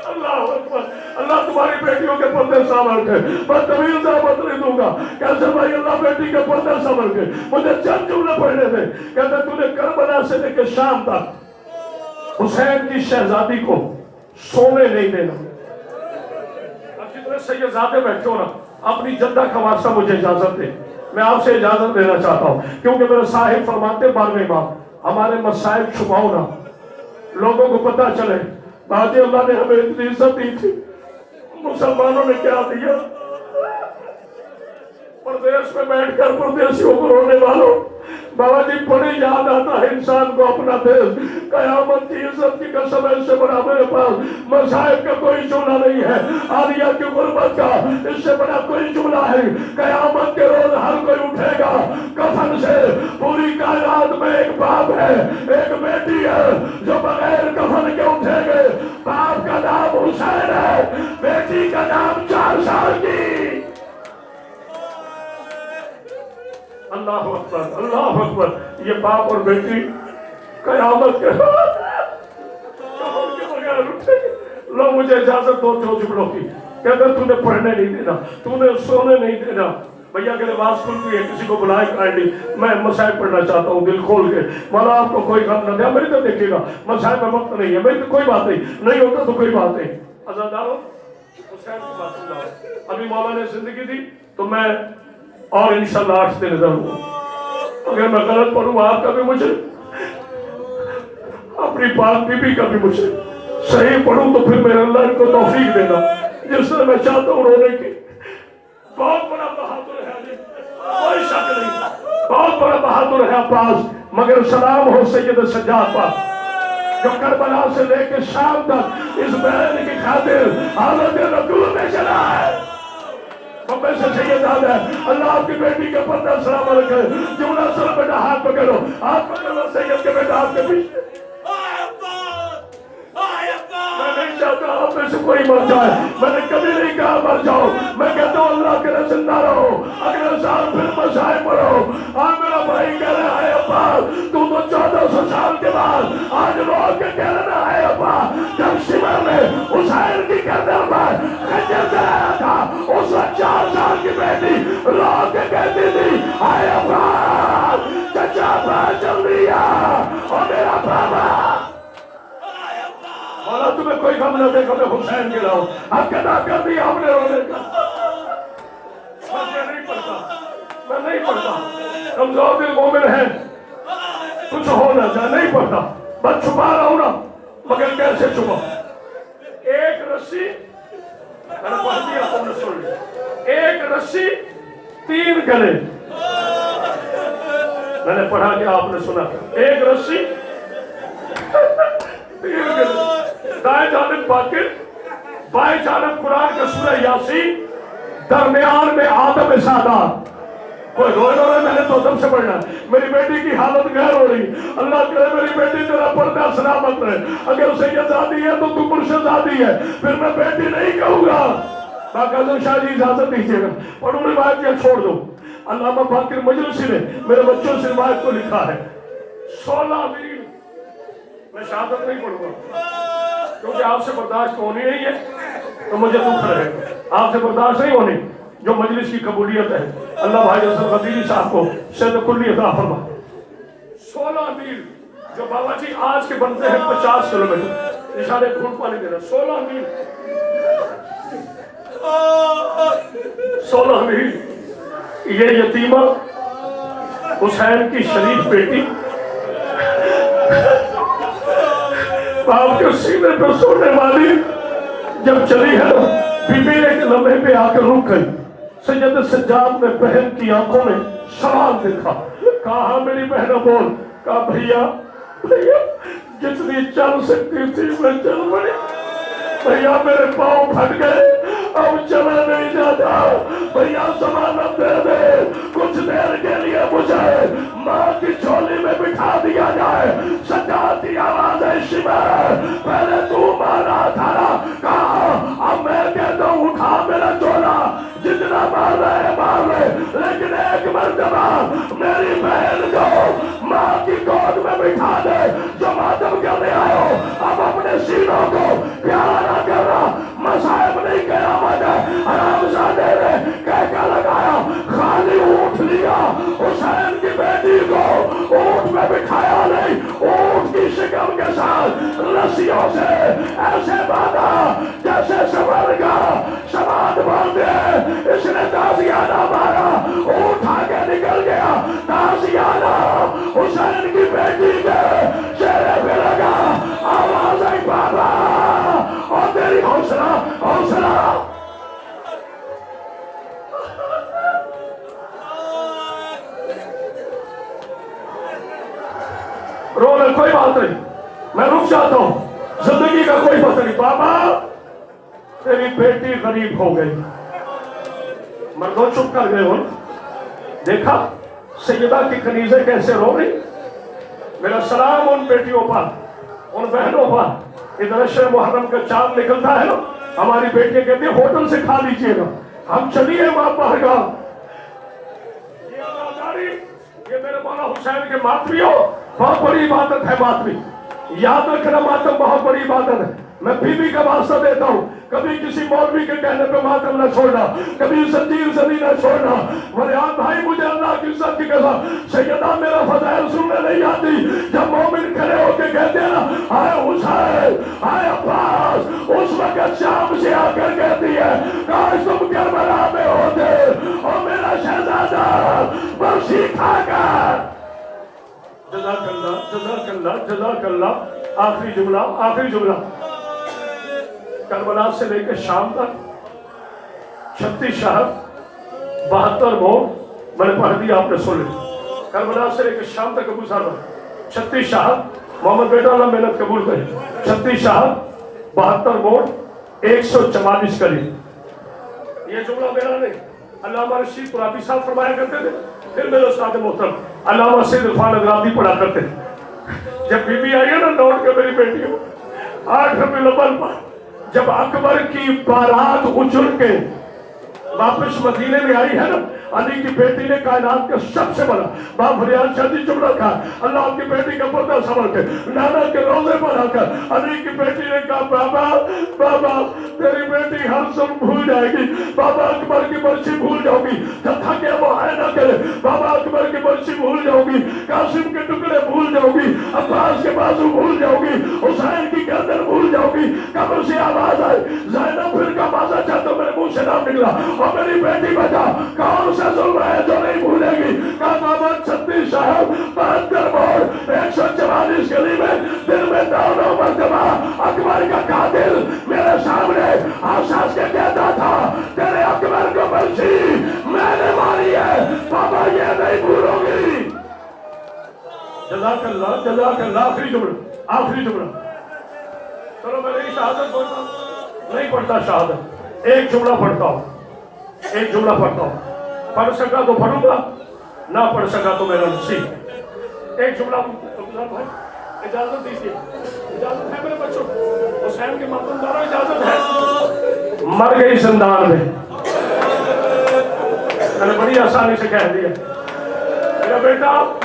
اللہ اکبر. اللہ تمہاری بیٹیوں کے پردے سنبھال کے، میں طویل زحمت نہیں دوں گا. کیسے بھائی اللہ بیٹی کے پردے سنبھال کے مجھے چند جملے پڑھنے دے. کہتے تو نے کربلا سے لے کے شام تک حسین کی شہزادی کو سونے نہیں دینا. اب جتنے سیدزادے بیٹھے ہو نا، اپنی جدہ کا واسطہ مجھے اجازت دے. میں آپ سے اجازت دینا چاہتا ہوں کیونکہ میرے صاحب فرماتے 12ویں امام ہمارے مسائل چھپاؤ نا، لوگوں کو پتہ چلے. باجی اللہ نے ہمیں اتنی عزت دی تھی، مسلمانوں نے کیا دیا. پردیش میں بیٹھ کر پردیسیوں کو رونے والوں، بابا جی بڑی یاد آتا ہے انسان کو اپنا دیش. قیامت کی عزت کی قسم اس سے بڑا میرے پاس مذاہب کا کوئی جملہ نہیں ہے، عالیہ کی غربت کا اس سے بڑا کوئی جملہ ہے. قیامت کے روز ہر کوئی اٹھے گا کفن سے. پوری کائنات میں ایک باپ ہے، ایک بیٹی ہے جو بغیر کفن کے اٹھے گے. باپ کا نام حسین ہے، بیٹی کا نام 4 سال کی. اللہ اکبر اللہ اکبر. یہ باپ اور بیٹی قیامت کے بغیر اٹھے. لو مجھے اجازت دو جو جملوں کی. کہتے تو نے پڑھنے نہیں دینا، تو نے سونے نہیں دینا. بھیا اگر آواز کھل گئی ہے کسی کو بلائے کائنڈلی، میں مسائل پڑھنا چاہتا ہوں دل کھول کے. مولا آپ کو کوئی غم نہ دیا. میری تو دیکھیے گا مسائل میں وقت نہیں ہے، میری تو کوئی بات نہیں ہوتا تو کوئی بات نہیں. عزادارو حسین کی بات سناؤ. ابھی مولا نے زندگی دی تو میں اور انشاءاللہ 8 دن ادھر ہوں. اگر میں غلط پڑھوں آپ کا بھی مجھے، اپنی پاک بی بی کا بھی مجھے صحیح پڑھوں تو پھر میرے اللہ ان کو توفیق دینا جس طرح میں چاہتا ہوں رونے کی. بہت بڑا بہادر ہے علی، کوئی شک نہیں، بہت بڑا بہادر ہے عباس. مگر سلام ہو سید سجاد پر جو کربلا سے لے کے شام تک اس بہن کی خاطر حالت رجوع میں چلا ہے. میں سے سید ہے. اللہ آپ کی بیٹی کے پردہ سلام علیکم. جملہ سر بیٹا ہاتھ پکڑو، ہاتھ پکڑو سید کے بیٹا آپ کے پیچھے. میں نہیں چاہتا آپ میں سے کوئی مر جائے. میں نے کبھی نہیں کہا مر جاؤ. میں کہتا ہوں اللہ کے لیے زندہ رہو. اگلے سال پھر مسائل پڑھو. میرا بھائی کہہ رہا ہے ابا تو 1400 سال کے بعد آج روک کے کہہ رہا ہے ابا جب شمر میں حسین کی گردن پر خنجر چلایا تھا اس وقت 4 سال کی بیٹی روک کے کہتی تھی اے ابا چچا بھائی چل رہا اور میرا بابا. مولا تمہیں کوئی غم نہ دے کہ میں حسین کے لاؤں. اب ادا کر دیا ہم نے رونے کا. میں نہیں پڑھتا کمزور دل مومن ہے، کچھ ہو نہ جائے نہیں پڑھتا. بس چھپا رہا ہوں نا، مگر کیسے چھپا. ایک رسی میں نے پڑھ دیا تم نے سن لیا. ایک رسی 3 گلے. میں نے پڑھا کہ آپ نے سنا. ایک رسی 3 گلے. دائیں جانب باقر، بائیں جانب قرآن کا سورہ یاسین، درمیان میں آدم سادات. کوئی روئے نہ رہے، میں نے تو دم سے پڑھنا. میری بیٹی کی حالت غیر ہو رہی. اللہ کرے میری بیٹی تیرا پردہ سلامت رہے. اگر سیدزادی ہے تو تو مرشدزادی ہے، پھر میں بیٹی نہیں کہوں گا. باقاعدہ شاہ جی اجازت دیجیے گا پڑھوں روایت یا چھوڑ دو. علامہ باقر مجلسی نے میرے بچوں سے روایت کو لکھا ہے 16 امیر. میں شہادت نہیں پڑھوں گا کیونکہ آپ سے برداشت ہونی نہیں ہے تو مجھے دکھ رہے گا. آپ سے برداشت نہیں ہونی جو مجلس کی قبولیت ہے. اللہ بھائی حسن غدیری صاحب کو شہد کلی عطا فرما. 16 امیر جو بابا جی آج کے بنتے ہیں 50 کلومیٹر اشارے گھوٹ پانی دینا 16 میل 16 میل یہ یتیمہ حسین کی شریف بیٹی باپ کے سینے پہ سونے والی جب چلی ہے بی بی ایک لمحے پہ آ کے رک گئی سید سجاد نے بہن کی آنکھوں میں سوال دیکھا کہا میری بہن بول کہا بھیا جتنی چل سکتی تھی میں چل پڑی بھیا میرے پاؤں پھٹ گئے اب چلا نہیں جاتا بھیا ضمانت دے دے کچھ دیر کے لیے مجھے ماں کی جھولی میں بٹھا دیا جائے سجاد کی آواز ایسی میں پہلے تو مارا تھا کہا اب میں کہتا ہوں اٹھا میرا جھولا جتنا مار رہے لیکن ایک مرتبہ میری بہن کو ماں کی گود میں بٹھا دے جو ماتم کرنے آئے ہو اب اپنے سینوں کو پیارا نہ کر رہا مصائب نہیں قیامت ہے حرام زادے نے کہہ کے لگایا خالی اونٹ لیا حسین کی بیٹی کو اونٹ میں بٹھایا نہیں اونٹ کی شکم کے ساتھ رسیوں سے ایسے باندھا جیسے سفر کا سماعت باندھے اس نے تازیانہ مارا اونٹ آگے نکل گیا تازیانہ حسین کی بیٹی کے چہرے پہ لگا آواز آئی بابا اور تیری حوصلہ رونے کوئی بات نہیں میں رک جاتا ہوں زندگی کا کوئی پتہ نہیں بابا تیری بیٹی غریب ہو گئی مردوں چپ کر گئے ہو دیکھا سیدہ کی کنیزیں کیسے رو رہی میرا سلام ان بیٹیوں پر ان بہنوں پر ادھر شہ محرم کا چاند نکلتا ہے نا ہماری بیٹی کہتی ہے ہوٹل سے کھا لیجئے گا ہم چلیے وہاں باہر گا یہ اداداری یہ میرے مولا حسین کے ماتمیوں بہت بڑی عبادت ہے ماتمی یاد رکھنا ماتم بہت بڑی عبادت ہے میں بی بی کا واسطہ دیتا ہوں کبھی کسی مولوی کے کہنے پہ ماتم نہ چھوڑنا کبھی زنجیر زنی نہ چھوڑنا فریاد بھائی مجھے اللہ کی عزت کی قسم سیدہ میرا فضائل سننے نہیں آتی جب مومن کھڑے ہو کے کہتے ہیں نا آئے حسین آئے عباس اس وقت شام سے آ کر کہتی ہے کاش تم کربلا میں ہوتے اور میرا شہزادہ برسی کھا کر جزاک اللہ جزاک اللہ جزاک اللہ آخری جملہ کربلا سے لے کے شام تک 36 شہر 72 موڑ میں نے پڑھ دیا آپ نے سن لیا کربلا سے لے کے شام تک ابو صاحب 36 شہر محمد بیٹا اللہ محنت قبول کرے 36 شہر 72 موڑ 144 کلی یہ جملہ میرا نہیں علامہ رشید پرابی صاحب فرمایا کرتے تھے پھر میرے استاد محترم علامہ سید عرفان اگرابی پڑھا کرتے تھے جب بی بی آئی ہے نا لوٹ کے میری بیٹی ہو 8 ربیع الاول پر جب اکبر کی بارات اجڑ کے واپس مدینے میں آئی ہے نا علی کی بیٹی نے کائنات کا سب سے بڑا باپ فریاد شادی جملہ کہا اللہ کی بیٹی کا پردہ سنبھل کے نانا کے روزے پر آ کر علی کی بیٹی نے کہا بابا تیری بیٹی ہر سن بھول جائے گی بابا اکبر کی برسی بھول جاؤ گی جب تھکے وہ آئے نہ کرے بابا اکبر کی برسی بھول جاؤ گی قاسم کے ٹکڑے بھول جاؤ گی عباس کے بازو بھول جاؤ گی حسین کی گردن بھول جاؤ گی قبر سے آواز آئی زینب پھر کا بازا چاہتا میرے منہ سے نام نکلا اور میری بیٹی بتا کون سا ظلم ہے جو نہیں بھولے گی کہا بابا 36 شہر 72 موڑ 144 گلی میں دل میں دونوں مرتبہ اکبر کا قاتل میرے سامنے آساس کے کہتا تھا تیرے اکبر کو برسی میں نے ماری ہے بابا یہ نہیں بھولو گی جزاک اللہ آخری جملہ چلو میں نہیں شہادت پڑھتا نہیں پڑھتا شہادت ایک جملہ پڑھتا ہوں پڑھ سکا تو پڑھوں گا نہ پڑھ سکا تو میرا نصیب ایک جملہ بھائی اجازت دیجیے اجازت ہے میرے بچوں حسین کے ماتم داروں اجازت ہے مر گئی زندان میں میں نے بڑی آسانی سے کہہ دیا میرا بیٹا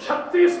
36